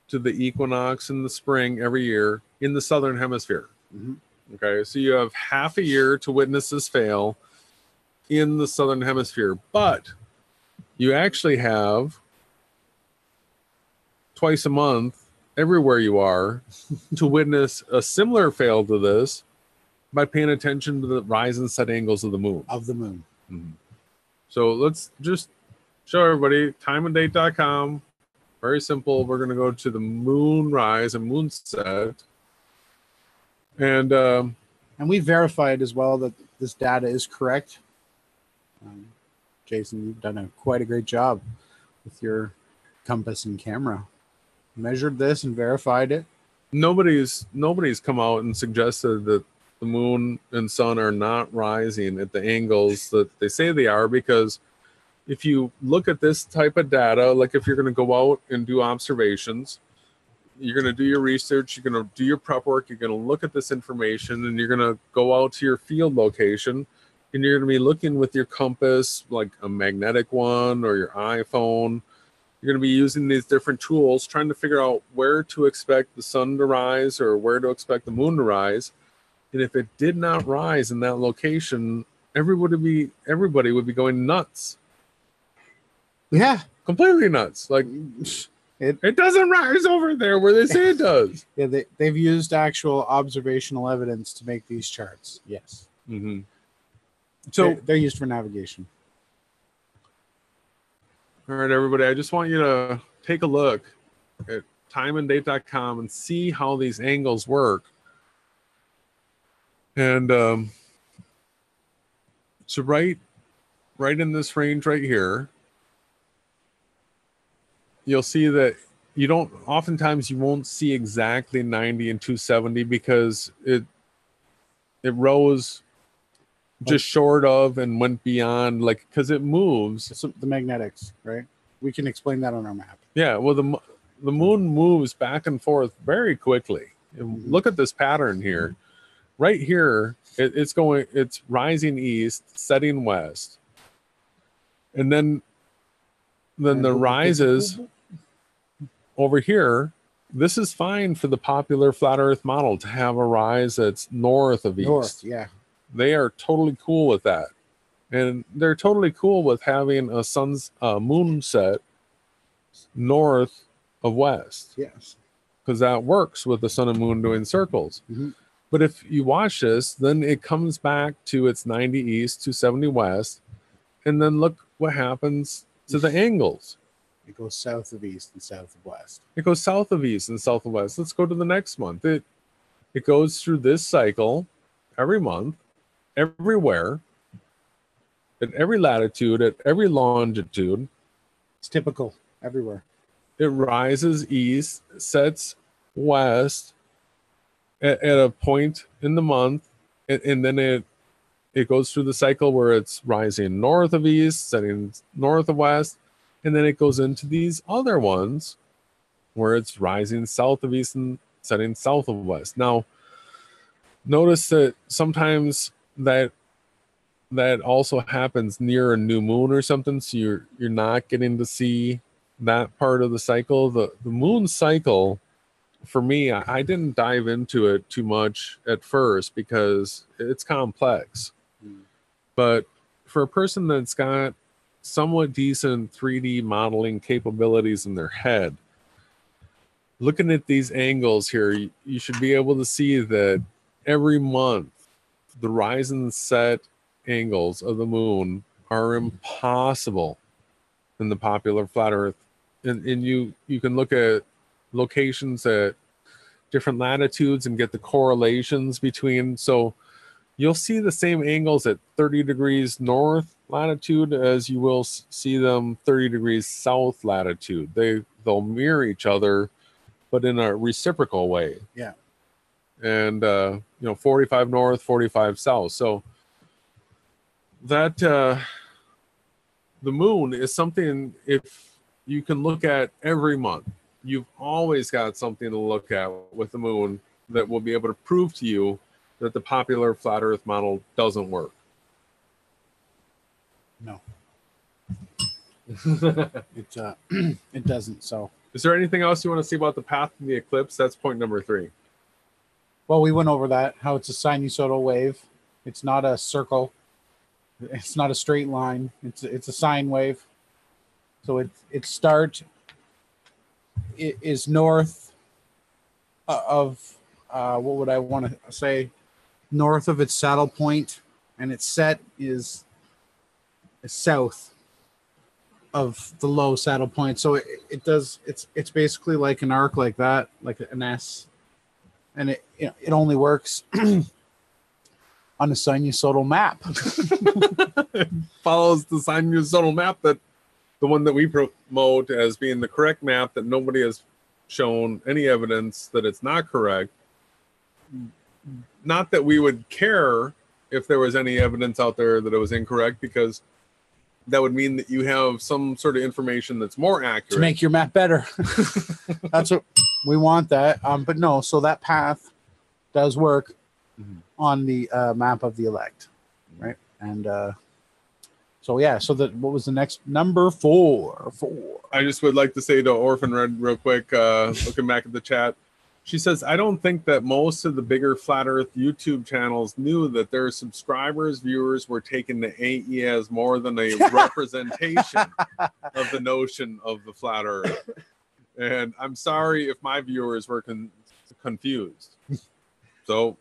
to the equinox in the spring every year in the southern hemisphere. Mm-hmm. Okay, so you have half a year to witness this fail in the southern hemisphere, but you actually have twice a month everywhere you are to witness a similar fail to this by paying attention to the rise and set angles of the moon. Mm-hmm. So let's just show everybody timeanddate.com. Very simple. We're going to go to the moon rise and moon set. And we verified as well that this data is correct. Jason, you've done quite a great job with your compass and camera. Measured this and verified it. Nobody's come out and suggested that the moon and sun are not rising at the angles that they say they are, because if you look at this type of data, like if you're going to go out and do observations, you're going to do your research, you're going to do your prep work, you're going to look at this information, and you're going to go out to your field location, and you're going to be looking with your compass, like a magnetic one or your iPhone. You're going to be using these different tools, trying to figure out where to expect the sun to rise or where to expect the moon to rise. And if it did not rise in that location, everybody would be going nuts. Yeah, completely nuts. Like it doesn't rise over there where they say it does. Yeah, they've used actual observational evidence to make these charts. Yes. Mm-hmm. So they're used for navigation. All right, everybody, I just want you to take a look at timeanddate.com and see how these angles work. And so right in this range right here, you'll see that oftentimes you won't see exactly 90 and 270 because it rose just short of and went beyond, like, because it moves. So the magnetics, right? We can explain that on our map. Yeah, well, the moon moves back and forth very quickly. Mm-hmm. Look at this pattern here. Right here, it's rising east, setting west, and then the rises over here. This is fine for the popular flat Earth model to have a rise that's north of east. Yeah. They are totally cool with that. And they're totally cool with having a moon set north of west. Yes. Because that works with the sun and moon doing circles. Mm-hmm. But if you watch this, then it comes back to its 90 east to 70 west. And then look what happens to the angles. It goes south of east and south of west. It goes south of east and south of west. Let's go to the next month. It goes through this cycle every month, everywhere, at every latitude, at every longitude. It's typical everywhere. It rises east, sets west at a point in the month, and then it goes through the cycle where it's rising north of east, setting north of west, and then it goes into these other ones where it's rising south of east and setting south of west. Now, notice that sometimes that also happens near a new moon or something, so you're not getting to see that part of the cycle. The moon cycle for me, I didn't dive into it too much at first because it's complex. But for a person that's got somewhat decent 3D modeling capabilities in their head, looking at these angles here, you should be able to see that every month the rise and set angles of the moon are impossible in the popular flat Earth. And you can look at locations at different latitudes and get the correlations between. So you'll see the same angles at 30 degrees north latitude as you will see them 30 degrees south latitude. They'll mirror each other, but in a reciprocal way. Yeah. And 45 north, 45 south. So that the moon is something, if you can look at every month, you've always got something to look at with the moon that will be able to prove to you that the popular flat Earth model doesn't work. No. It doesn't. So is there anything else you want to see about the path of the eclipse? That's point number 3. Well, we went over that, how it's a sinusoidal wave. It's not a circle. It's not a straight line. It's a sine wave. So its start is north of what would I want to say? North of its saddle point, and its set is south of the low saddle point. So it's basically like an arc like that, like an S, and it only works on a sinusoidal map. It follows the sinusoidal map, that the one that we promote as being the correct map, that nobody has shown any evidence that it's not correct. Not that we would care if there was any evidence out there that it was incorrect, because that would mean that you have some sort of information that's more accurate to make your map better. That's what we want. That but no, so that path does work on the map of the elect, right? And so yeah, so what was the next number? 4? I just would like to say to Orphan Red real quick, looking back at the chat, she says, I don't think that most of the bigger Flat Earth YouTube channels knew that their subscribers, viewers were taking the AE as more than a representation of the notion of the Flat Earth. And I'm sorry if my viewers were confused. So,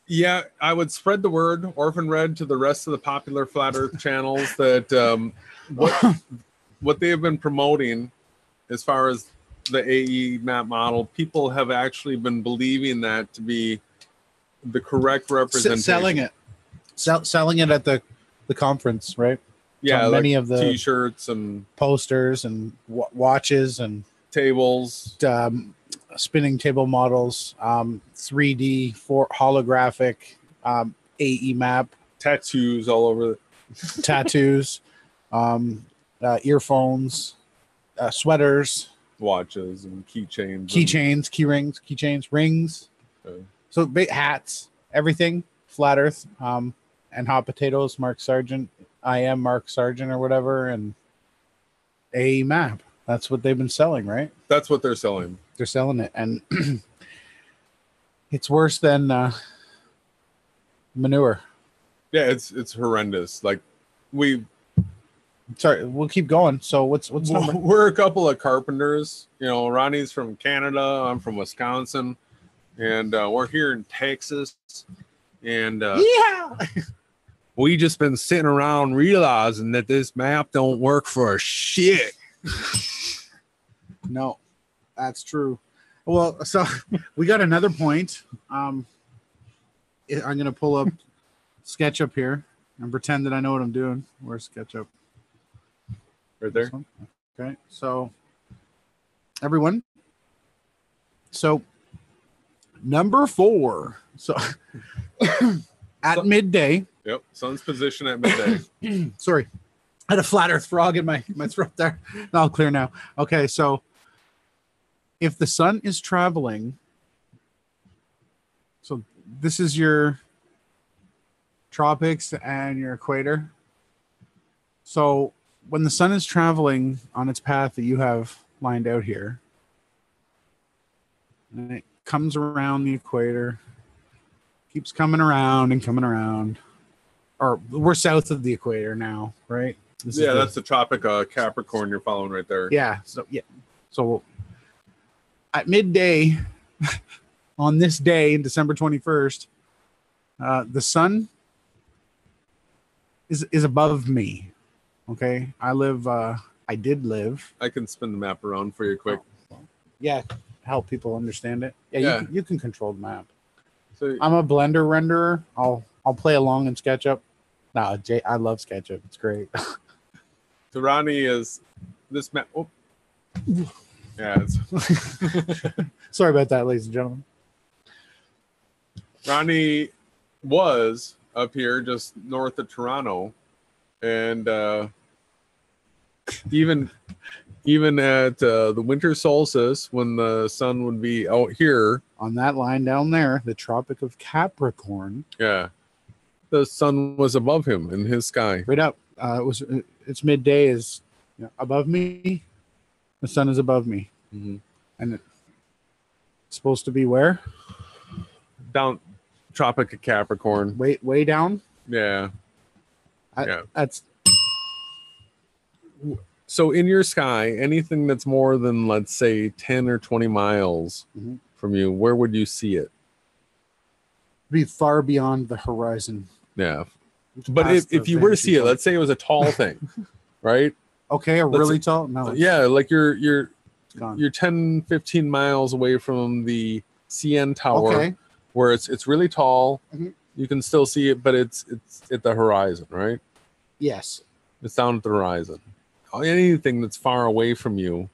yeah, I would spread the word, Orphan Red, to the rest of the popular Flat Earth channels that what they have been promoting as far as the AE map model, people have actually been believing that to be the correct representation. Selling it at the conference, right? Yeah, so many like of the T-shirts and posters and watches and tables, spinning table models, 3D for holographic AE map, tattoos all over, tattoos, earphones, sweaters, watches, and key rings, rings. Okay. So hats, everything, Flat Earth, and hot potatoes, Mark Sargent. I am Mark Sargent or whatever, and a map. That's what they've been selling, right? That's what they're selling. They're selling it, and it's worse than manure. Yeah, it's horrendous. Like Sorry, we'll keep going. So what's number? We're a couple of carpenters. You know, Ronnie's from Canada. I'm from Wisconsin, and we're here in Texas. And yeah, we just been sitting around realizing that this map don't work for shit. No, that's true. Well, so we got another point. I'm gonna pull up SketchUp here and pretend that I know what I'm doing. Where's SketchUp? Right there. Okay, so everyone. So number 4. So at midday. Yep, sun's position at midday. Sorry, I had a flat Earth frog in my throat there. No, I'll clear now. Okay, so if the sun is traveling, so this is your tropics and your equator. So when the sun is traveling on its path that you have lined out here, and it comes around the equator, keeps coming around and coming around. Or we're south of the equator now, right? That's the Tropic Capricorn you're following right there. Yeah. So at midday on this day, December 21st, the sun is above me. Okay. I did live. I can spin the map around for you quick. Yeah. Help people understand it. Yeah. You can control the map. So I'm a Blender renderer. I'll play along in SketchUp. No, I love SketchUp. It's great. So Ronnie is this map. Oh. Yeah. Sorry about that, ladies and gentlemen. Ronnie was up here just north of Toronto, and even at the winter solstice, when the sun would be out here on that line down there, the Tropic of Capricorn. Yeah, the sun was above him in his sky. Right up. It's midday is above me. The sun is above me, and it's supposed to be where? Down, Tropic of Capricorn. Way down. Yeah. That's. So in your sky, anything that's more than, let's say, 10 or 20 miles from you, where would you see it? Be far beyond the horizon. Yeah. But if you were to see it, let's say it was a tall thing, right? Okay, really tall? No. Yeah, like you're 10, 15 miles away from the CN tower, where it's really tall. You can still see it, but it's at the horizon, right? Yes. It's down at the horizon. Anything that's far away from you,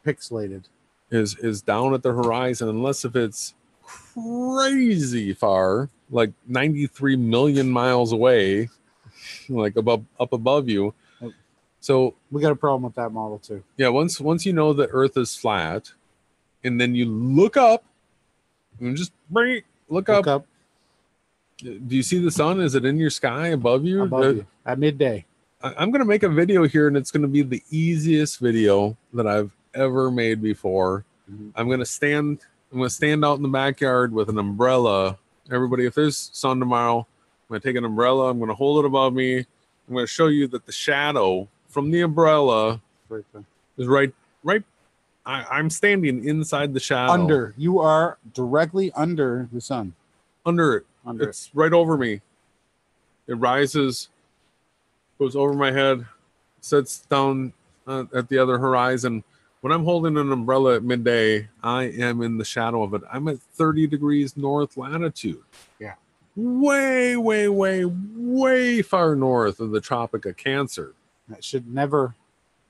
pixelated, is down at the horizon, unless if it's crazy far, like 93 million miles away, like up above you. So we got a problem with that model too. Yeah, once you know the Earth is flat, and then you look up, and just look up. Do you see the sun? Is it in your sky above you? Above you at midday. I'm going to make a video here, and it's going to be the easiest video that I've ever made before. I'm going to stand out in the backyard with an umbrella. Everybody, if there's sun tomorrow, I'm going to take an umbrella. I'm going to hold it above me. I'm going to show you that the shadow from the umbrella is right. I'm standing inside the shadow. You are directly under the sun. Under it. It's right over me. It rises, goes over my head, sits down at the other horizon. When I'm holding an umbrella at midday, I am in the shadow of it. I'm at 30 degrees north latitude. Yeah. Way, way, way, way far north of the Tropic of Cancer. That should never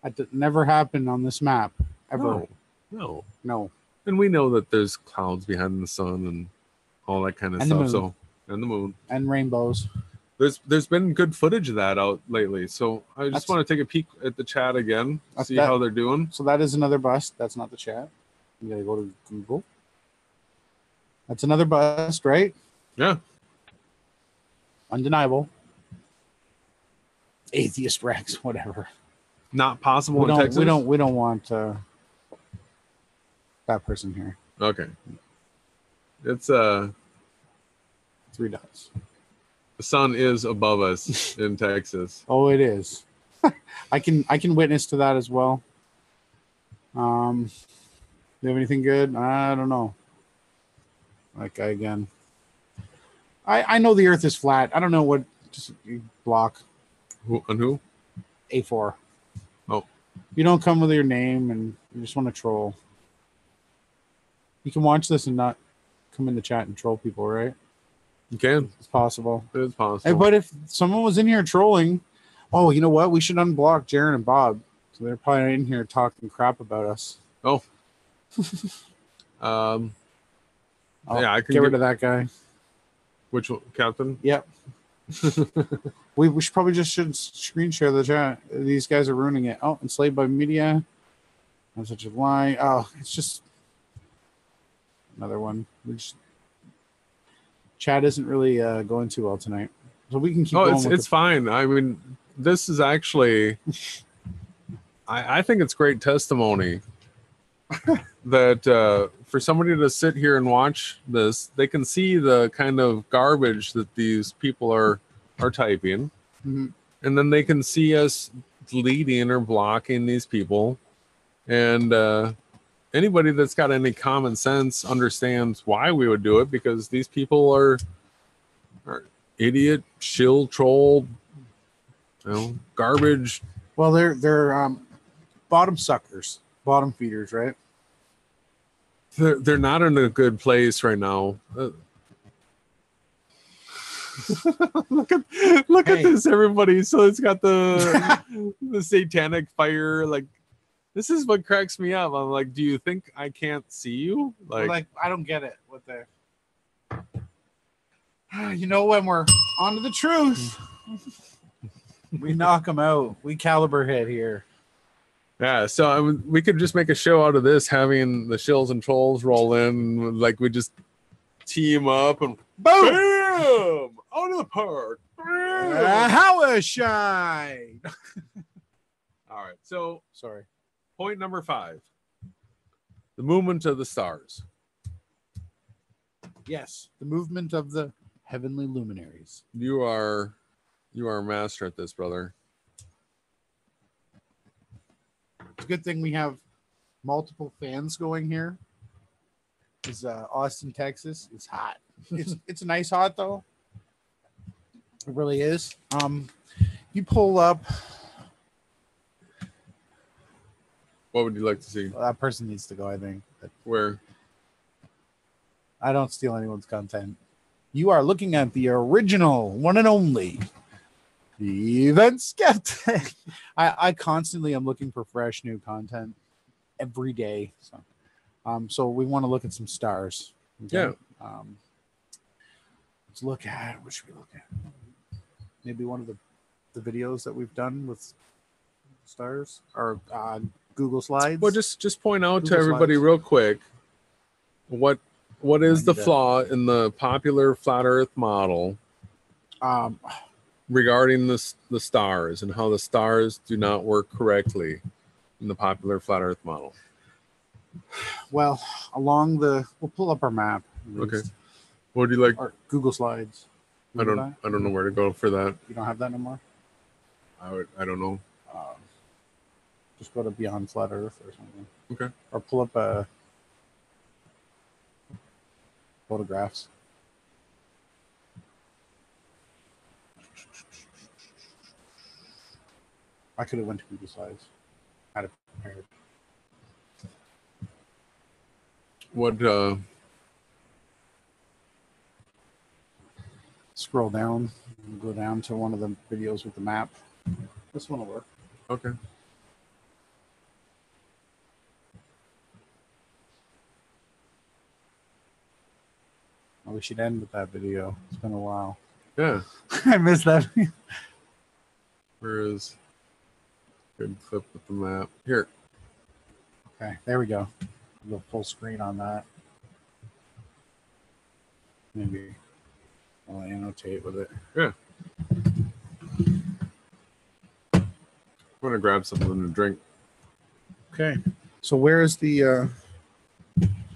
happen on this map, ever. No. And we know that there's clouds behind the sun and all that kind of stuff. And the moon. And rainbows. There's been good footage of that out lately. So I just want to take a peek at the chat again, see how they're doing. So that is another bust. That's not the chat. You gotta go to Google. That's another bust, right? Yeah. Undeniable. Atheist Rex, whatever. Not possible in Texas? We don't want that person here. Okay. It's 3 dots. The sun is above us in Texas. Oh, it is. I can witness to that as well. Do you have anything good? I don't know. Like again. I know the Earth is flat. I don't know what. Just block. Who? A4. Oh. You don't come with your name and you just want to troll. You can watch this and not come in the chat and troll people, right? You can. It's possible. It is possible. Hey, but if someone was in here trolling, oh, you know what? We should unblock Jaron and Bob. So they're probably in here talking crap about us. Oh. Yeah, I can get rid of that guy. Which one, Captain? Yep. we should probably should screen share the chat. These guys are ruining it. Oh, enslaved by media. That's such a lie. Oh, it's just another one. Chat isn't really going too well tonight, so we can keep. Oh, it's fine. I mean, this is actually. I think it's great testimony that for somebody to sit here and watch this, they can see the kind of garbage that these people are typing, and then they can see us deleting or blocking these people. And anybody that's got any common sense understands why we would do it, because these people are idiot, shill, troll, garbage. Well, they're bottom suckers, bottom feeders, right? They're not in a good place right now. Look at this, everybody. So it's got the the satanic fire. Like, this is what cracks me up. I'm like, do you think I can't see you? Like I don't get it. What the? You know, when we're onto the truth, we knock them out. We caliber hit here. Yeah, so we could just make a show out of this, having the shills and trolls roll in, like we just team up and boom, bam, out of the park. How a shine. All right, so sorry. Point number 5: the movement of the stars. Yes, the movement of the heavenly luminaries. You are a master at this, brother. It's a good thing we have multiple fans going here. Is Austin, Texas. It's hot. It's nice hot though. It really is. You pull up. What would you like to see? Well, that person needs to go, I think. Where? I don't steal anyone's content. You are looking at the original, one and only Event Skeptic. I constantly am looking for fresh new content every day. So we want to look at some stars. Okay? Yeah. Let's look at, what should we look at? Maybe one of the videos that we've done with stars, or Google Slides. Well, just point out Google to everybody Slides. real quick what is the flaw in the popular flat Earth model regarding the stars, and how the stars do not work correctly in the popular flat Earth model. Well, we'll pull up our map. Okay. What do you like? Or Google Slides. I don't know where to go for that. You don't have that no more? I don't know. Just go to Beyond Flat Earth or something. Okay. Or pull up photographs. I could have went to Google Slides. Had it prepared. What? Scroll down. Go down to one of the videos with the map. This one will work. Okay. Well, we should end with that video. It's been a while. Yeah. I missed that. Where is good clip with the map? Here. Okay, there we go. Go full screen on that. Maybe I'll annotate with it. Yeah. I'm gonna grab something to drink. Okay. So where is the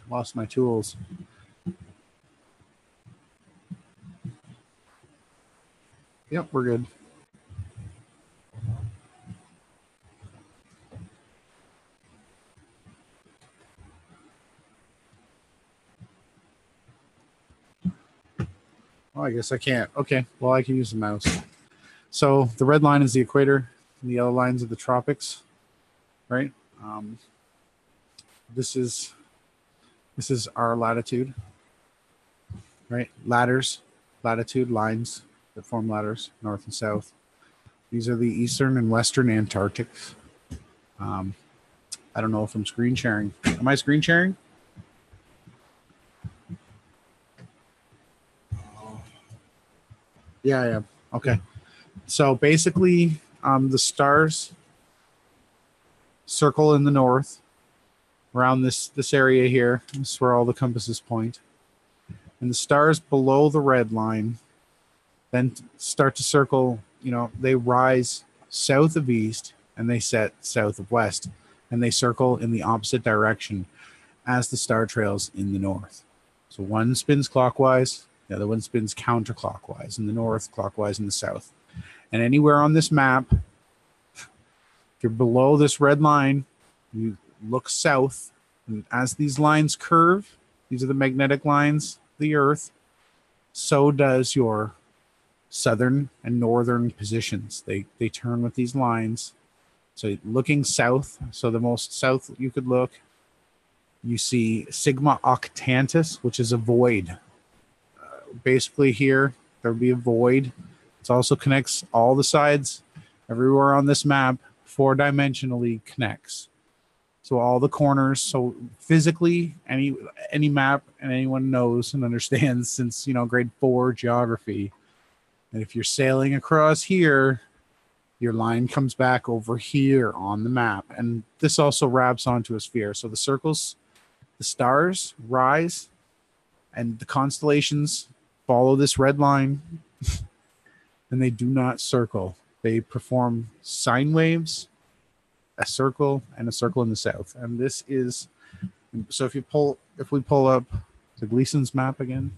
lost my tools? Yep, we're good. Oh, I guess I can't. Okay, well, I can use the mouse. So the red line is the equator, and the yellow lines are the tropics, right? This is our latitude, right? Latitude lines that form ladders, north and south. These are the eastern and western Antarctics. I don't know if I'm screen sharing. Am I screen sharing? Yeah, I am. Okay. So basically, the stars circle in the north around this area here. This is where all the compasses point. And the stars below the red line then start to circle, they rise south of east and they set south of west, and they circle in the opposite direction. as the star trails in the north. So one spins clockwise, the other one spins counterclockwise in the north, clockwise in the south. And anywhere on this map, if you're below this red line, you look south, and as these lines curve, these are the magnetic lines of the Earth, so does your southern and northern positions. They turn with these lines. So looking south, so the most south you could look, you see Sigma Octantis, which is a void. Basically here, there would be a void. It also connects all the sides. Everywhere on this map, 4-dimensionally connects. So all the corners. So physically, any map, and anyone knows and understands since, you know, grade 4 geography, and if you're sailing across here, your line comes back over here on the map. And this also wraps onto a sphere. So the circles, the stars rise, and the constellations follow this red line, and they do not circle. They perform sine waves, a circle, and a circle in the south. And this is, so if we pull up the Gleason's map again.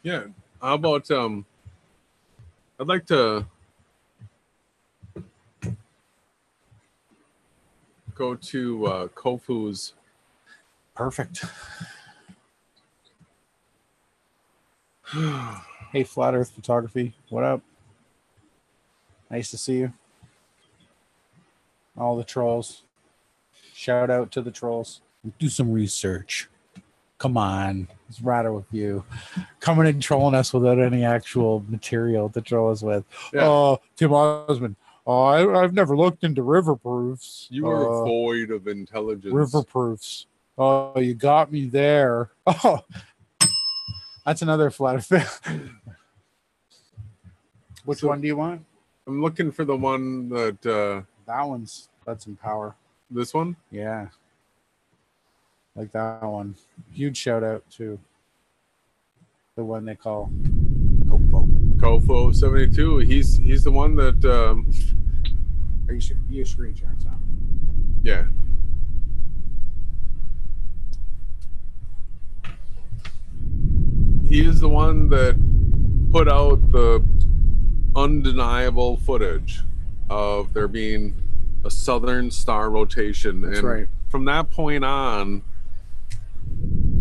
Yeah. How about, I'd like to go to Kofu's. Perfect. Hey, Flat Earth Photography, what up? Nice to see you. All the trolls. Shout out to the trolls. Do some research. Come on. What's the matter with you? Coming and trolling us without any actual material to troll us with. Yeah. Oh, Tim Osmond. Oh, I've never looked into river proofs. You are void of intelligence. River proofs. Oh, you got me there. Oh, that's another flat affair. Which one do you want? I'm looking for the one that... that's in power. This one? Yeah. Like that one. Huge shout out to the one they call Kofo 72. He's the one that... Are you sure? You screen sharing now? Yeah. He is the one that put out the undeniable footage of there being a southern star rotation. That's and right. From that point on,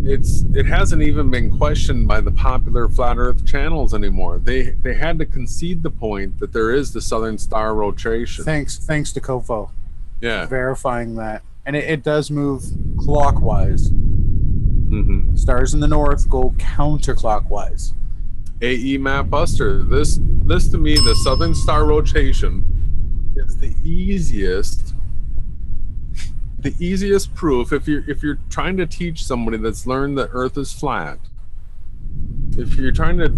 it hasn't even been questioned by the popular flat earth channels anymore. They had to concede the point that there is the southern star rotation. Thanks to Kofo. Yeah. Verifying that. And it does move clockwise. Mm-hmm. Stars in the north go counterclockwise. AE Map Buster. This to me, the southern star rotation is the easiest proof if you're trying to teach somebody that's learned that Earth is flat. If you're trying to,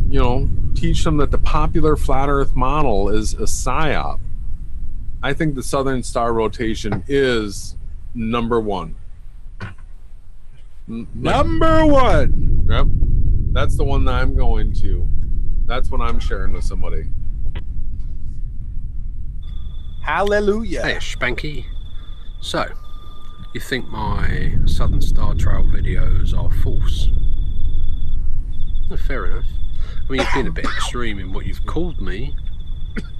you know, teach them that the popular flat Earth model is a psyop, I think the southern star rotation is number one. Number one. Yep. That's the one that I'm going to. That's what I'm sharing with somebody. Hallelujah. Hey, Spanky. So, you think my Southern Star Trail videos are false? Well, fair enough. I mean, you've been a bit extreme in what you've called me,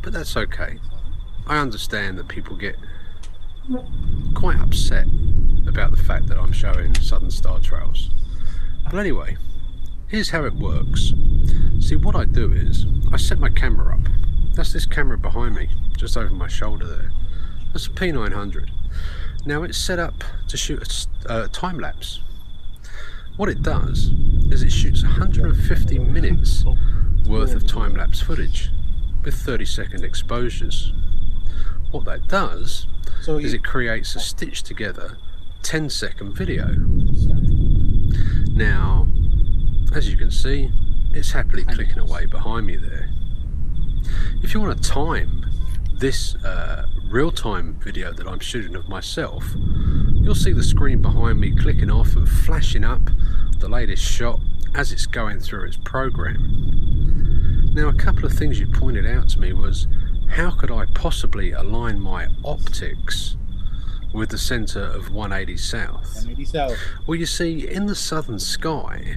but that's okay. I understand that people get quite upset about the fact that I'm showing Southern Star Trails. But anyway, here's how it works. See, what I do is I set my camera up. That's this camera behind me, just over my shoulder there. That's a P900. Now it's set up to shoot a time lapse. What it does is it shoots 150 minutes worth of time lapse footage with 30-second exposures. What that does is it creates a stitched together 10-second video. Now, as you can see, it's happily clicking away behind me there. If you want to time this real-time video that I'm shooting of myself, you'll see the screen behind me clicking off and flashing up the latest shot as it's going through its program. Now, a couple of things you pointed out to me was, how could I possibly align my optics with the centre of 180 south. 180 south. Well, you see, in the southern sky,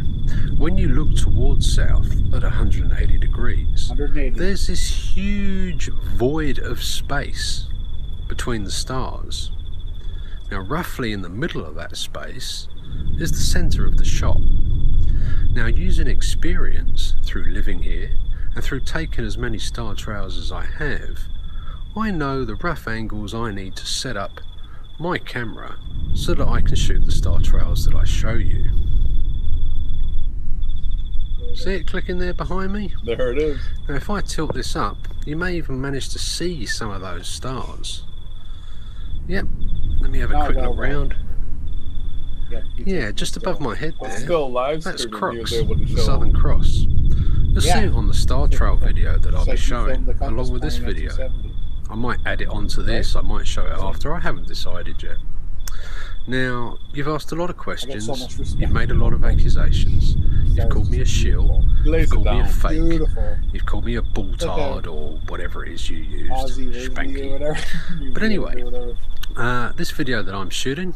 when you look towards south at 180 degrees, 180. there's this huge void of space between the stars. Now, roughly in the middle of that space is the centre of the shot. Now, using experience through living here and through taking as many star trails as I have, I know the rough angles I need to set up my camera so that I can shoot the star trails that I show you. See it clicking there behind me? There it is. Now, if I tilt this up, you may even manage to see some of those stars. Yep, let me have a quick look round. Yeah, just above my head there. Still live That's streaming, Crocs, he was able to the show. Southern Cross. You'll see Yeah. it on the star trail video that I'll be It's like you showing filmed the compass along with this point in video. 1970. I might add it onto this, I might show it after, I haven't decided yet. Now, you've asked a lot of questions, so much respect. you've made a lot of accusations, you've called me a shill, Lays you've it called me a down. fake, Beautiful. you've called me a bulltard or whatever it is you used, Aussie, Rizzy, or spanky. whatever. But anyway, Whatever. this video that I'm shooting,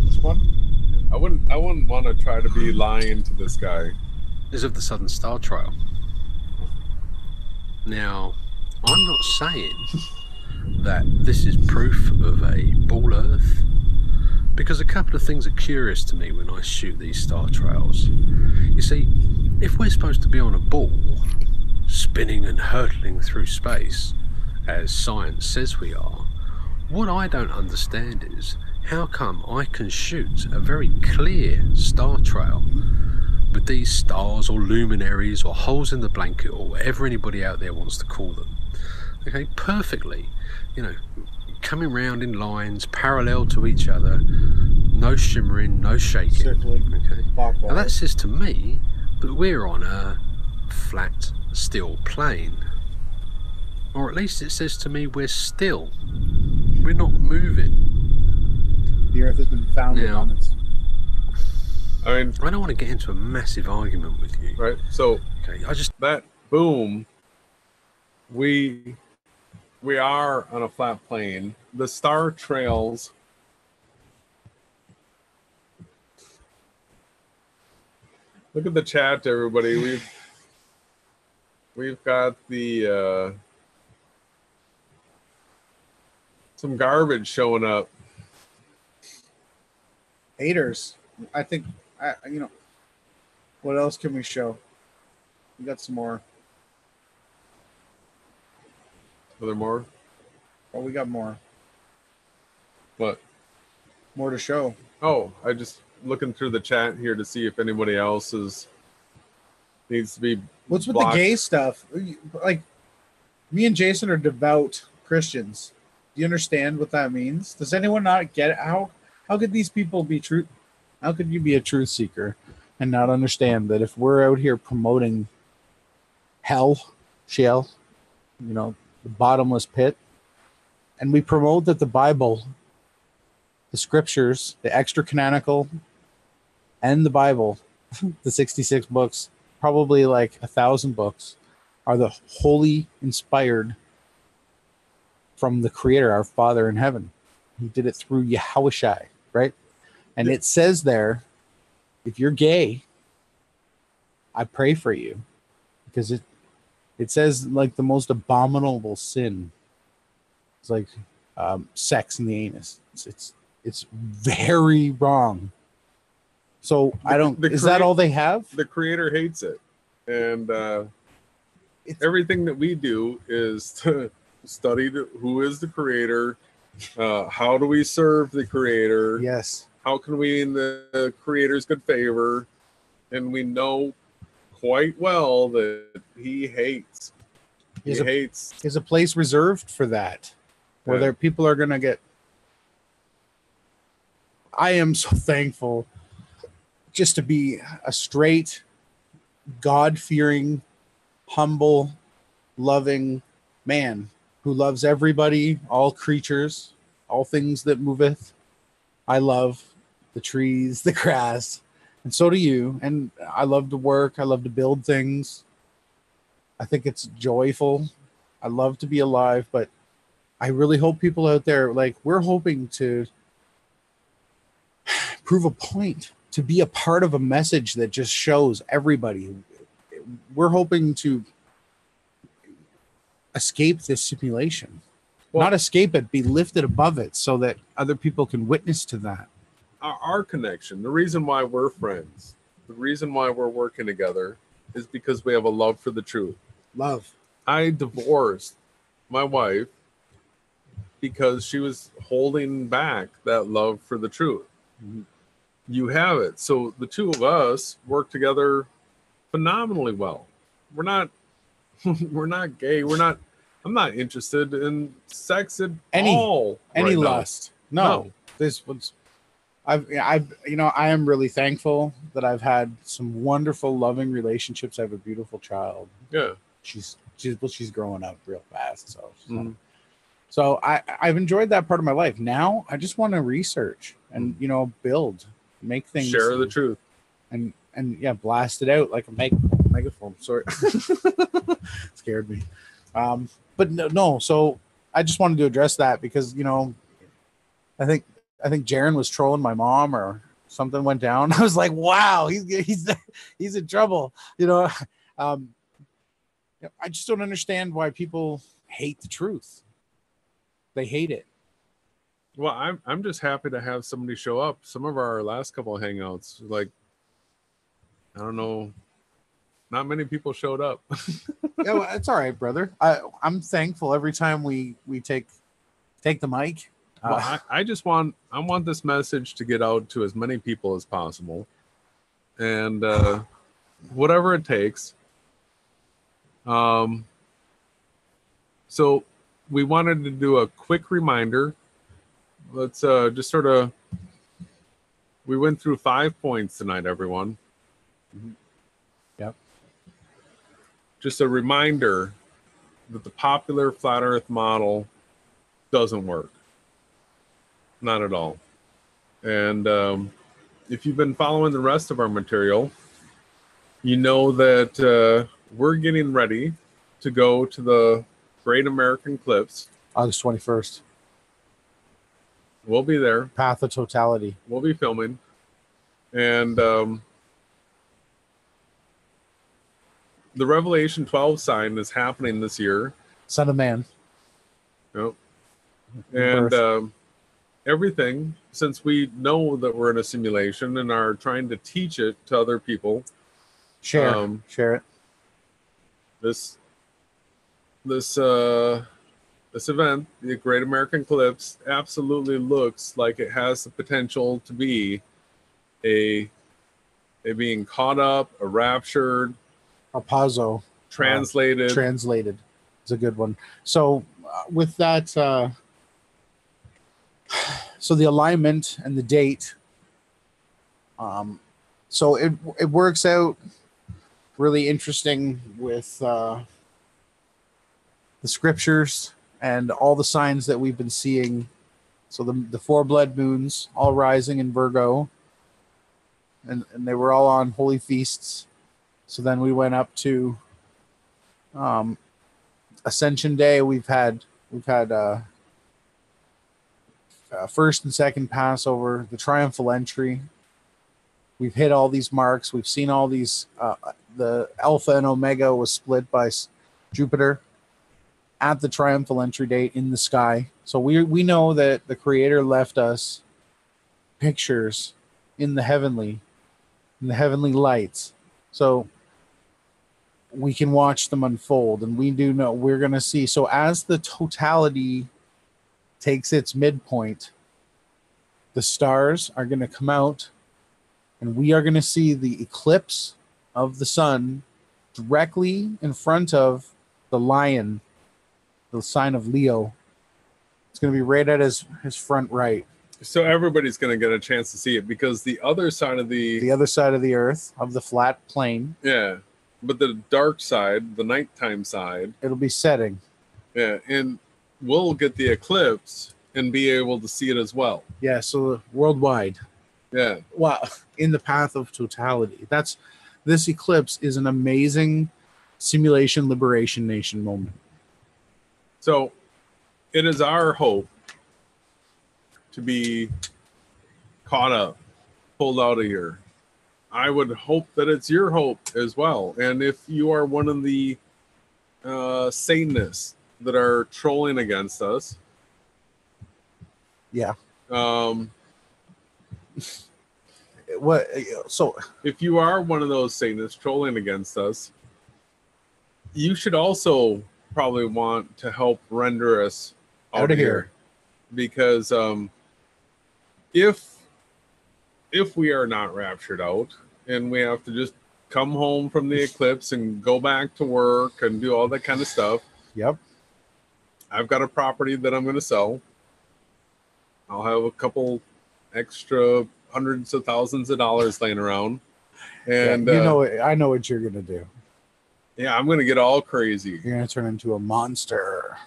This one? I wouldn't want to try to be lying to this guy. is of the Southern Star Trail. Now, I'm not saying that this is proof of a ball Earth, because a couple of things are curious to me when I shoot these star trails. You see, if we're supposed to be on a ball, spinning and hurtling through space, as science says we are, what I don't understand is how come I can shoot a very clear star trail with these stars or luminaries or holes in the blanket or whatever anybody out there wants to call them, okay, perfectly, you know, coming round in lines parallel to each other, no shimmering, no shaking. Circling. Okay, Clockwise. now that says to me that we're on a flat steel plane, or at least it says to me we're still, we're not moving. The Earth has been founded Now- on its... I mean, I don't want to get into a massive argument with you. right? So Okay, I just that boom, we are on a flat plane. The star trails. Look at the chat, everybody. We've got the some garbage showing up. haters. I think, you know, what else can we show? We got some more. Are there more? Oh, we got more. What? More to show. Oh, I just looking through the chat here to see if anybody else needs to be. What's with blocked. the gay stuff? Like, me and Jason are devout Christians. Do you understand what that means? Does anyone not get it? How could these people be true? How could you be a truth seeker and not understand that if we're out here promoting hell, shell, you know, the bottomless pit, and we promote that the Bible, the scriptures, the extra canonical, and the Bible, the 66 books, probably like 1,000 books, are the holy inspired from the Creator, our Father in heaven. He did it through Yahushai, right? And it says there, if you're gay, I pray for you, because it says like the most abominable sin. It's like sex in the anus. It's very wrong. So I don't. Is that all they have? The Creator hates it, and everything that we do is to study who is the Creator. How do we serve the Creator? Yes. How can we in the Creator's good favor? And we know quite well that he hates. He hates. There's a place reserved for that, where there people are gonna get. I am so thankful just to be a straight, God-fearing, humble, loving man who loves everybody, all creatures, all things that moveth. I love the trees, the grass, and so do you. And I love to work. I love to build things. I think it's joyful. I love to be alive, but I really hope people out there, like, we're hoping to prove a point, to be a part of a message that just shows everybody. We're hoping to escape this simulation. Well, not escape it, be lifted above it so that other people can witness to that. Our connection, the reason why we're friends, the reason why we're working together is because we have a love for the truth. Love. I divorced my wife because she was holding back that love for the truth. Mm-hmm. You have it. So the two of us work together phenomenally well. We're not gay. I'm not interested in sex at all. Any lust. No. This was I am really thankful that I've had some wonderful, loving relationships. I have a beautiful child. Yeah. She's growing up real fast. So I've enjoyed that part of my life. Now I just want to research and build, make things, share the truth, and blast it out like a megaphone. Sorry, scared me. But no. So I just wanted to address that because I think Jaron was trolling my mom or something went down. I was like, wow, he's in trouble. I just don't understand why people hate the truth. They hate it. Well, I'm just happy to have somebody show up. Some of our last couple of hangouts, like, I don't know, not many people showed up. Yeah, well, it's all right, brother. I'm thankful every time we take the mic. Well, I want this message to get out to as many people as possible, and whatever it takes. So we wanted to do a quick reminder. Let's just sort of. We went through 5 points tonight, everyone. Mm-hmm. Yep. Just a reminder that the popular flat Earth model doesn't work. Not at all. And if you've been following the rest of our material, you know that we're getting ready to go to the Great American Eclipse. August 21st. We'll be there. Path of Totality. We'll be filming. And the Revelation 12 sign is happening this year. Son of Man. Yep. And everything, since we know that we're in a simulation and are trying to teach it to other people. Share it. This event, the Great American Eclipse, absolutely looks like it has the potential to be a being caught up, a raptured, Apazo, translated. It's a good one. So with that, so the alignment and the date, so it works out really interesting with the scriptures and all the signs that we've been seeing. So the 4 blood moons all rising in Virgo, and they were all on holy feasts. So then we went up to Ascension Day. We've had first and second Passover, the triumphal entry. We've hit all these marks. We've seen all these. The Alpha and Omega was split by Jupiter at the triumphal entry date in the sky. So we know that the Creator left us pictures in the heavenly lights. So we can watch them unfold, and we do know we're going to see. So as the totality takes its midpoint, the stars are going to come out, and we are going to see the eclipse of the sun directly in front of the lion, the sign of Leo. It's going to be right at his front right. So everybody's going to get a chance to see it, because the other side of the earth, of the flat plane. Yeah. But the dark side, the nighttime side, it'll be setting. Yeah. And we'll get the eclipse and be able to see it as well. Yeah. So worldwide. Yeah. Wow. In the path of totality. This eclipse is an amazing simulation liberation nation moment. So it is our hope to be caught up, pulled out of here. I would hope that it's your hope as well. And if you are one of the Satanists that are trolling against us, Yeah. What? So, if you are one of those Satanists trolling against us, you should also probably want to help render us out of here, because if we are not raptured out and we have to just come home from the eclipse and go back to work and do all that kind of stuff. Yep. I've got a property that I'm going to sell. I'll have a couple extra hundreds of thousands of dollars laying around. And yeah, you know, I know what you're going to do. Yeah, I'm going to get all crazy. You're going to turn into a monster.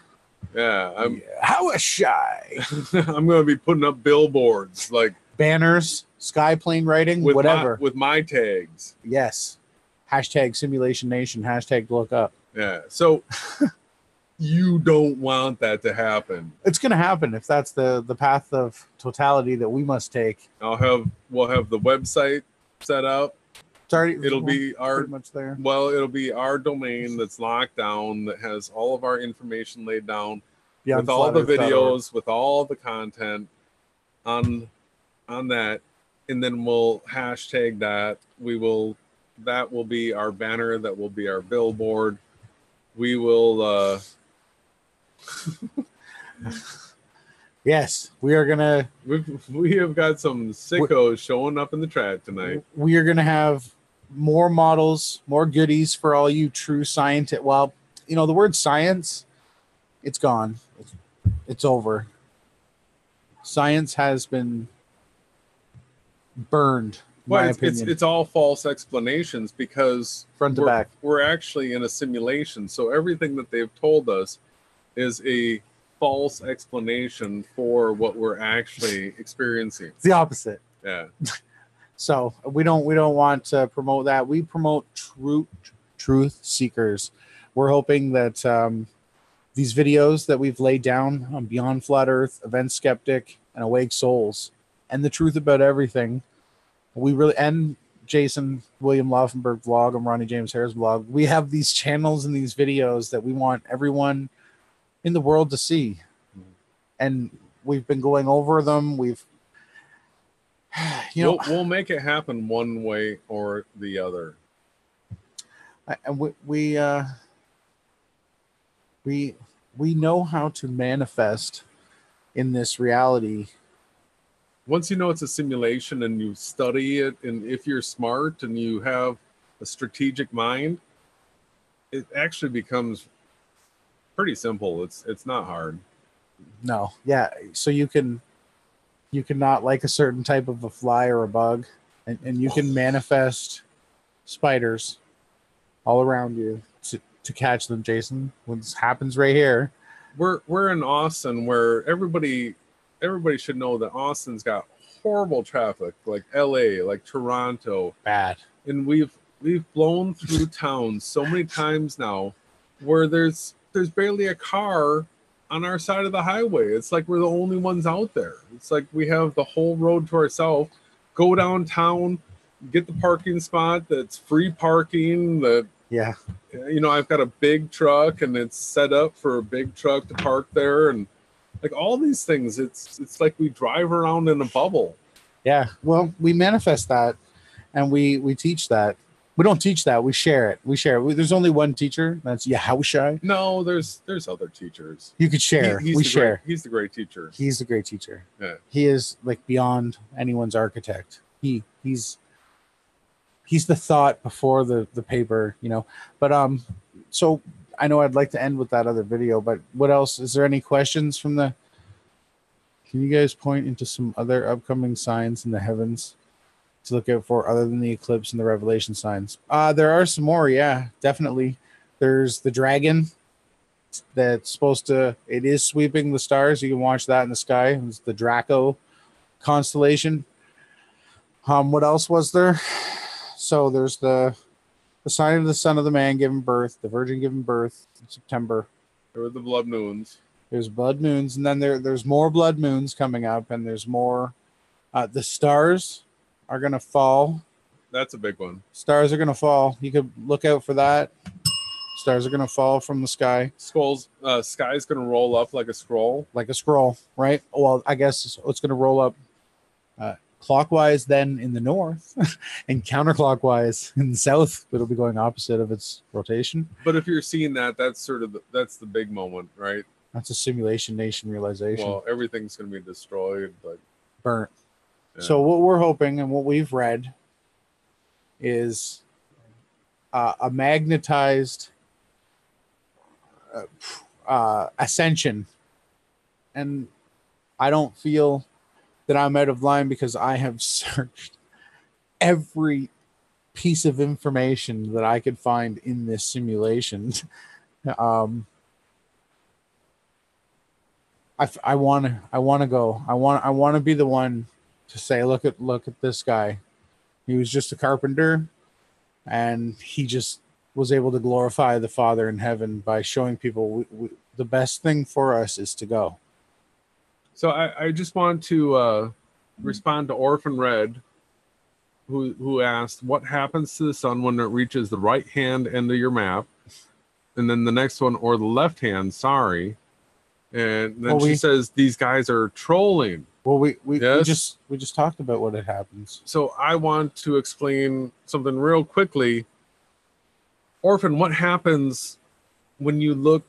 Yeah. How shy. I'm going to be putting up billboards, like banners, sky plane writing, with whatever. With my tags. Yes. Hashtag Simulation Nation. Hashtag look up. Yeah. So you don't want that to happen. It's going to happen if that's the path of totality that we must take. We'll have the website set up. It'll be our pretty much there. Well, it'll be our domain that's locked down, that has all of our information laid down, with all the videos, with all the content on that, and then we'll hashtag that. That will be our banner. That will be our billboard. We will. Yes, we are gonna. We have got some sickos showing up in the chat tonight. We are gonna have more models, more goodies for all you true scientists. Well, you know, the word science, it's gone. It's over. Science has been burned. Well, it's all false explanations, because front to back, we're actually in a simulation. So everything that they've told us is a false explanation for what we're actually experiencing. It's the opposite. Yeah. So we don't want to promote that. We promote truth seekers. We're hoping that these videos that we've laid down on Beyond Flat Earth, Event Skeptic, and Awake Souls, and the truth about everything, and Jason William Laufenberg vlog and Ronnie James Harris vlog, we have these channels and these videos that we want everyone in the world to see. And we've been going over them. We'll make it happen one way or the other. And we know how to manifest in this reality. Once you know it's a simulation and you study it, and if you're smart and you have a strategic mind, it actually becomes pretty simple. It's not hard. No. Yeah. So you can not like a certain type of a fly or a bug, and you can manifest spiders all around you to catch them, Jason. What happens right here. We're in Austin, where everybody should know that Austin's got horrible traffic, like LA, like Toronto. Bad. And we've blown through towns so many times now where there's barely a car on our side of the highway. It's like we're the only ones out there. It's like we have the whole road to ourselves. Go downtown, get the parking spot that's free parking. Yeah. I've got a big truck, and it's set up for a big truck to park there, and like all these things. It's like we drive around in a bubble. Yeah. Well, we manifest that, and we teach that. We don't teach that. We share it. There's only one teacher. That's how shy. No, there's other teachers. You could share. We share. He's the great teacher. He's the great teacher. Yeah. He is like beyond anyone's architect. He's the thought before the paper, But so I know I'd like to end with that other video, but what else? Is there any questions from the? Can you guys point into some other upcoming signs in the heavens to look out for, other than the eclipse and the revelation signs? There are some more. Yeah, definitely. There's the dragon that's it is sweeping the stars. You can watch that in the sky. It's the Draco constellation. What else was there? So there's the sign of the Son of the Man giving birth, the Virgin giving birth in September. There were the blood moons. There's blood moons, and then there's more blood moons coming up, and there's more. The stars are gonna fall. That's a big one. Stars are gonna fall. You could look out for that. Stars are gonna fall from the sky. Sky's gonna roll up like a scroll. Like a scroll, right? Well, I guess it's gonna roll up clockwise then in the north and counterclockwise in the south. It'll be going opposite of its rotation. But if you're seeing that, that's the big moment, right? That's a simulation nation realization. Well, everything's going to be destroyed, but burnt. Yeah. So what we're hoping and what we've read is a magnetized ascension. And I don't feel that I'm out of line because I have searched every piece of information that I could find in this simulation. I want to go. I want to be the one to say, look at this guy. He was just a carpenter, and he just was able to glorify the Father in heaven by showing people the best thing for us is to go. So I just want to respond to Orphan Red, who asked, what happens to the sun when it reaches the right hand end of your map? And then the next one, or the left hand, sorry. And then she says, these guys are trolling. Well, we just talked about what it happens. So I want to explain something real quickly. Orphan, what happens when you look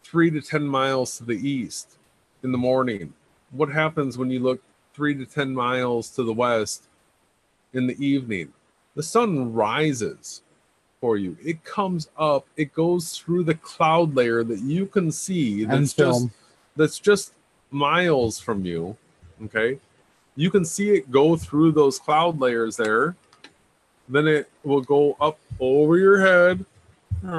3 to 10 miles to the east in the morning? What happens when you look 3 to 10 miles to the west in the evening? The sun rises for you. It comes up. It goes through the cloud layer that you can see. That's just miles from you. Okay, you can see it go through those cloud layers there. Then it will go up over your head, and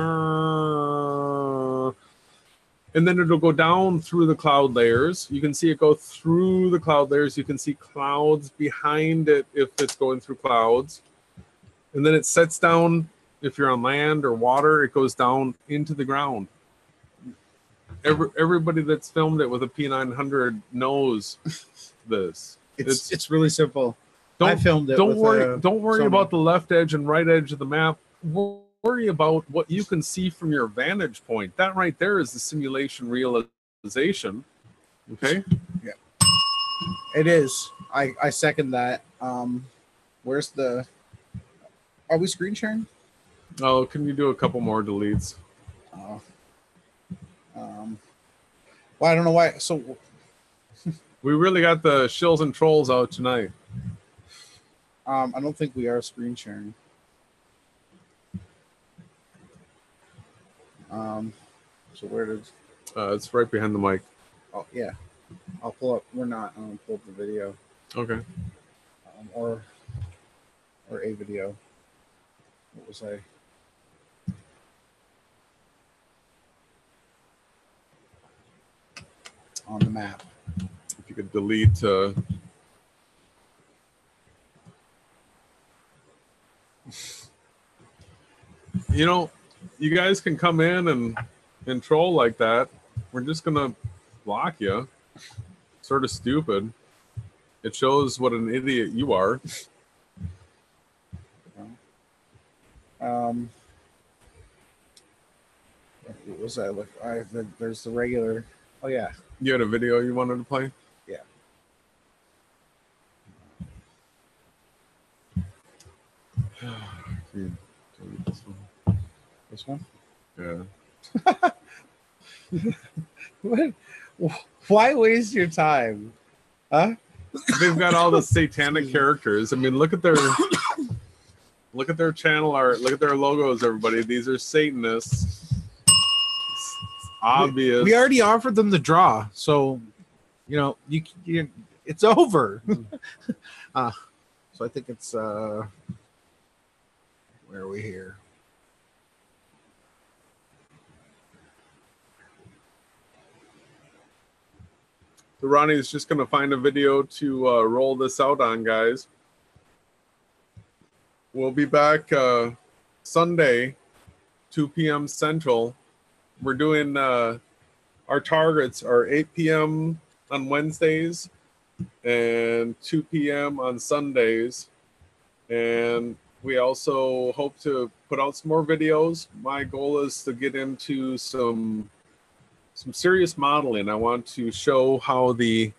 then it'll go down through the cloud layers. You can see it go through the cloud layers. You can see clouds behind it if it's going through clouds, and then it sets down. If you're on land or water, it goes down into the ground. Everybody that's filmed it with a P900 knows this. It's really simple. I filmed it. Don't worry about the left edge and right edge of the map. Worry about what you can see from your vantage point. That right there is the simulation realization. Okay. Yeah. It is. I second that. Where's the? Are we screen sharing? Oh, can you do a couple more deletes? Well, I don't know why. So we really got the shills and trolls out tonight. I don't think we are screen sharing. So where did? It's right behind the mic. Oh yeah, I'll pull up. We're not. Pull up the video. Okay. Or a video. What was I? On the map. If you could delete. You know, you guys can come in and troll like that. We're just gonna block you. Sort of stupid. It shows what an idiot you are. What was that? Look, there's the regular. Oh yeah. You had a video you wanted to play? Yeah. This one? Yeah. What? Why waste your time? Huh? They've got all the satanic characters. I mean, look at their channel art. Look at their logos, everybody. These are Satanists. Obvious. We already offered them the draw, so you know you it's over. So I think it's where are we here? So Ronnie's just gonna find a video to roll this out on, guys. We'll be back Sunday, 2 p.m. Central. We're doing our targets are 8 p.m. on Wednesdays and 2 p.m. on Sundays. And we also hope to put out some more videos. My goal is to get into some serious modeling. I want to show how the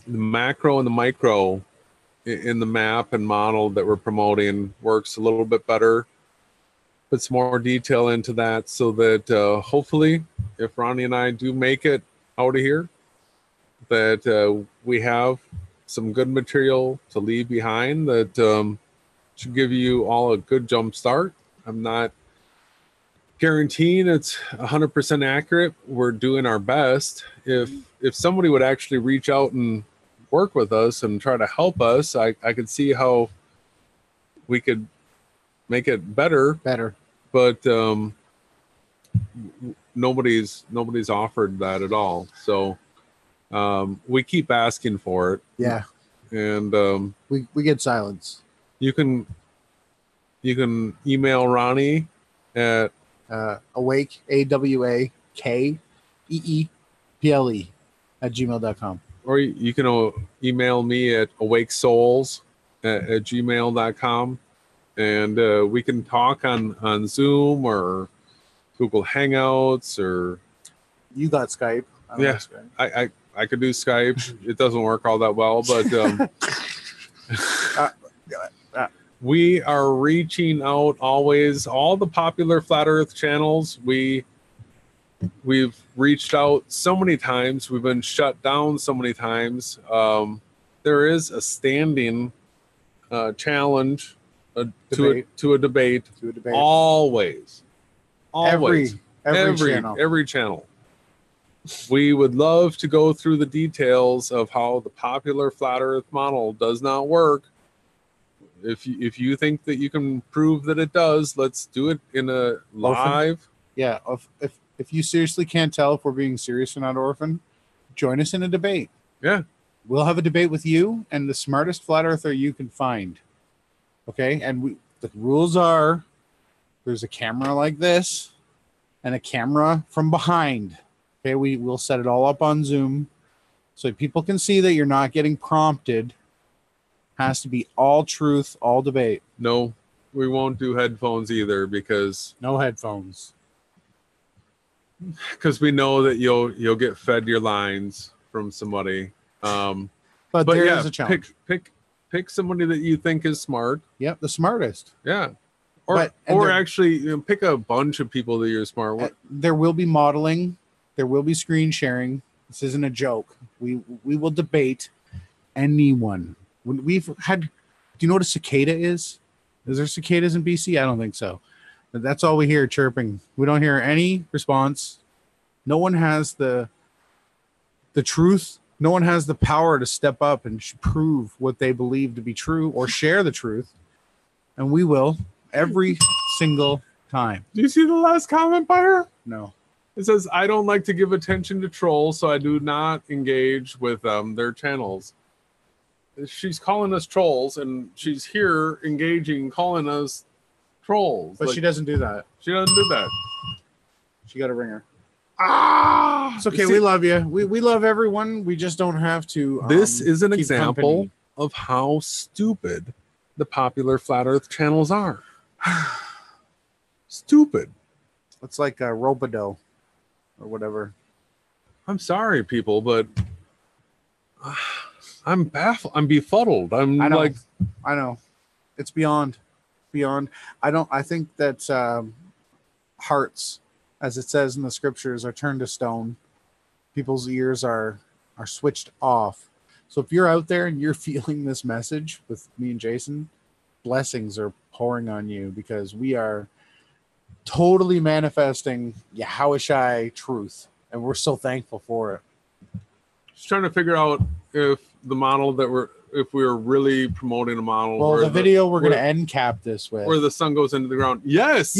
macro and the micro in the map and model that we're promoting works a little bit better. Put some more detail into that so that hopefully, if Ronnie and I do make it out of here, that we have some good material to leave behind that should give you all a good jump start. I'm not guaranteeing it's 100% accurate. We're doing our best. If somebody would actually reach out and work with us and try to help us, I could see how we could make it better. But nobody's offered that at all. So we keep asking for it. Yeah. And we get silence. You can email Ronnie at awake, AWAKEEPLE @gmail.com. Or you can email me at awakesouls at gmail.com, and we can talk on Zoom or Google Hangouts, or you got Skype. I don't have Skype. I could do Skype. It doesn't work all that well, but we are reaching out always. All the popular flat Earth channels, we've reached out so many times. We've been shut down so many times. There is a standing challenge to a debate. Always. Every channel. Every channel. We would love to go through the details of how the popular flat Earth model does not work. If you think that you can prove that it does, let's do it in a live. Yeah. If you seriously can't tell if we're being serious or not, Orphan, join us in a debate. Yeah. We'll have a debate with you and the smartest flat earther you can find. Okay? And the rules are there's a camera like this and a camera from behind. Okay, we'll set it all up on Zoom so people can see that you're not getting prompted. Has to be all truth, all debate. No, we won't do headphones either, because no headphones. Because we know that you'll get fed your lines from somebody. But there is a challenge. Pick somebody that you think is smart. Yep, the smartest. Yeah. Or actually pick a bunch of people that you're smart with. There will be modeling. There will be screen sharing. This isn't a joke. We will debate anyone. When we've had, do you know what a cicada is? Is there cicadas in BC? I don't think so. But that's all we hear, chirping. We don't hear any response. No one has the truth. No one has the power to step up and prove what they believe to be true or share the truth. And we will every single time. Do you see the last comment by her? No. It says, I don't like to give attention to trolls, so I do not engage with their channels. She's calling us trolls, and she's here engaging, calling us trolls. But she doesn't do that. She doesn't do that. She got a ringer. It's okay. See, we love you. We love everyone. We just don't have to. This is an example of how stupid the popular flat Earth channels are. Stupid. It's like a Robodo or whatever. I'm sorry, people, but I'm baffled. I'm befuddled. I know. It's beyond. I think that hearts, as it says in the scriptures, are turned to stone. People's ears are switched off. So if you're out there and you're feeling this message with me and Jason, blessings are pouring on you, because we are totally manifesting Yahushai truth, and we're so thankful for it. Just trying to figure out if the model that if we're really promoting a model. Well, the video we're going to end cap this with, where the sun goes into the ground. Yes.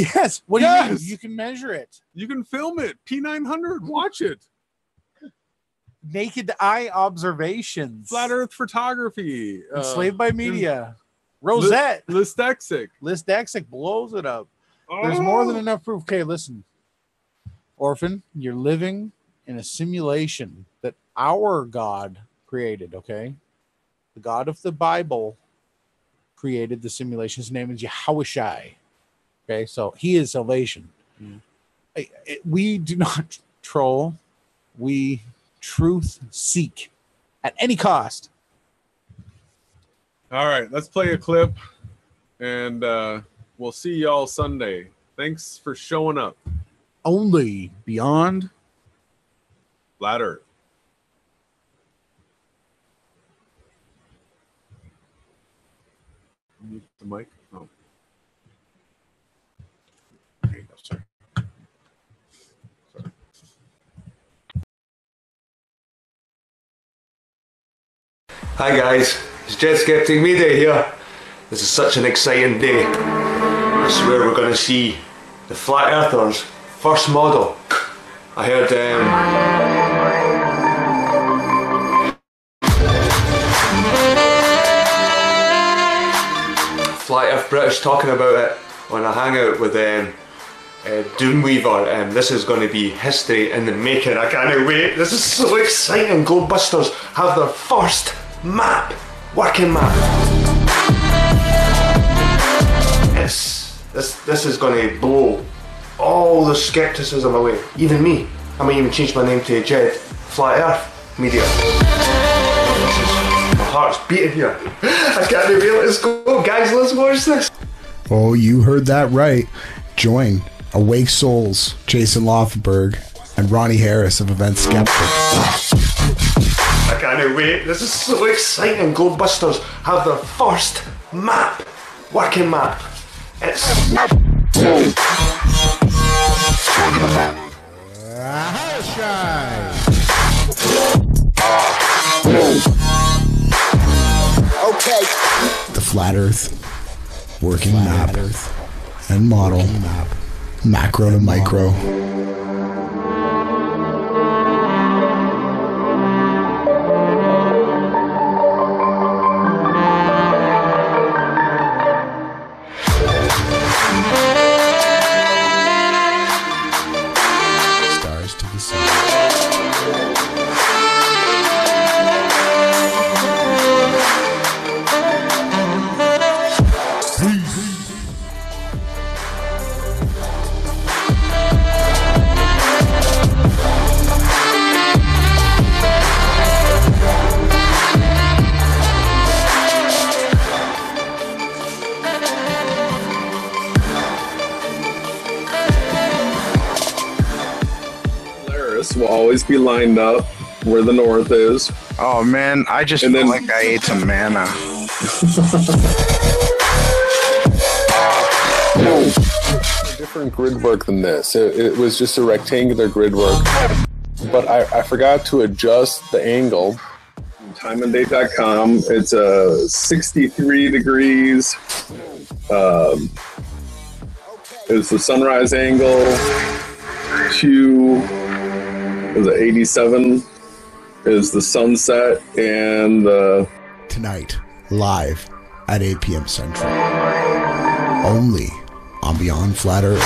What do you mean? You can measure it. You can film it. P900. Watch it. Naked eye observations. Flat Earth photography. Enslaved by media. Rosette. Listexic blows it up. There's more than enough proof. Okay, listen. Orphan, you're living in a simulation that our God created, okay? The God of the Bible created the simulation. His name is Yahushai. Okay, so he is salvation. We do not troll. We truth seek at any cost. All right, let's play a clip, and we'll see y'all Sunday. Thanks for showing up. Only beyond Flat Earth. Mute the mic. Oh. There you go, sir. Sorry. Hi guys, it's Jet Skeptic Media here. This is such an exciting day. I swear we're going to see the Flat Earthers' first model. I heard Flat Earth British talking about it on a hangout with Doomweaver. This is going to be history in the making. I can't wait. This is so exciting. GLOBEBUSTERZ have their first map, working map. This is going to blow all the skepticism away. Even me. I might even change my name to Jed Flat Earth Media. My heart's beating here. I can't wait. Let's go, guys. Let's watch this. Oh, you heard that right. Join Awake Souls, Jason Laufenberg, and Ronnie Harris of Event Skeptic. I can't wait. This is so exciting. GLOBEBUSTERZ have their first map, working map. It's okay. The Flat Earth working map and model, macro to micro. Will always be lined up where the north is. Oh man, I just feel like I ate some manna. Different grid work than this. It was just a rectangular grid work, but I forgot to adjust the angle. Timeanddate.com. It's 63 degrees. It's the sunrise angle. Is it 87 is the sunset, and tonight live at 8 p.m. Central, only on Beyond Flat Earth.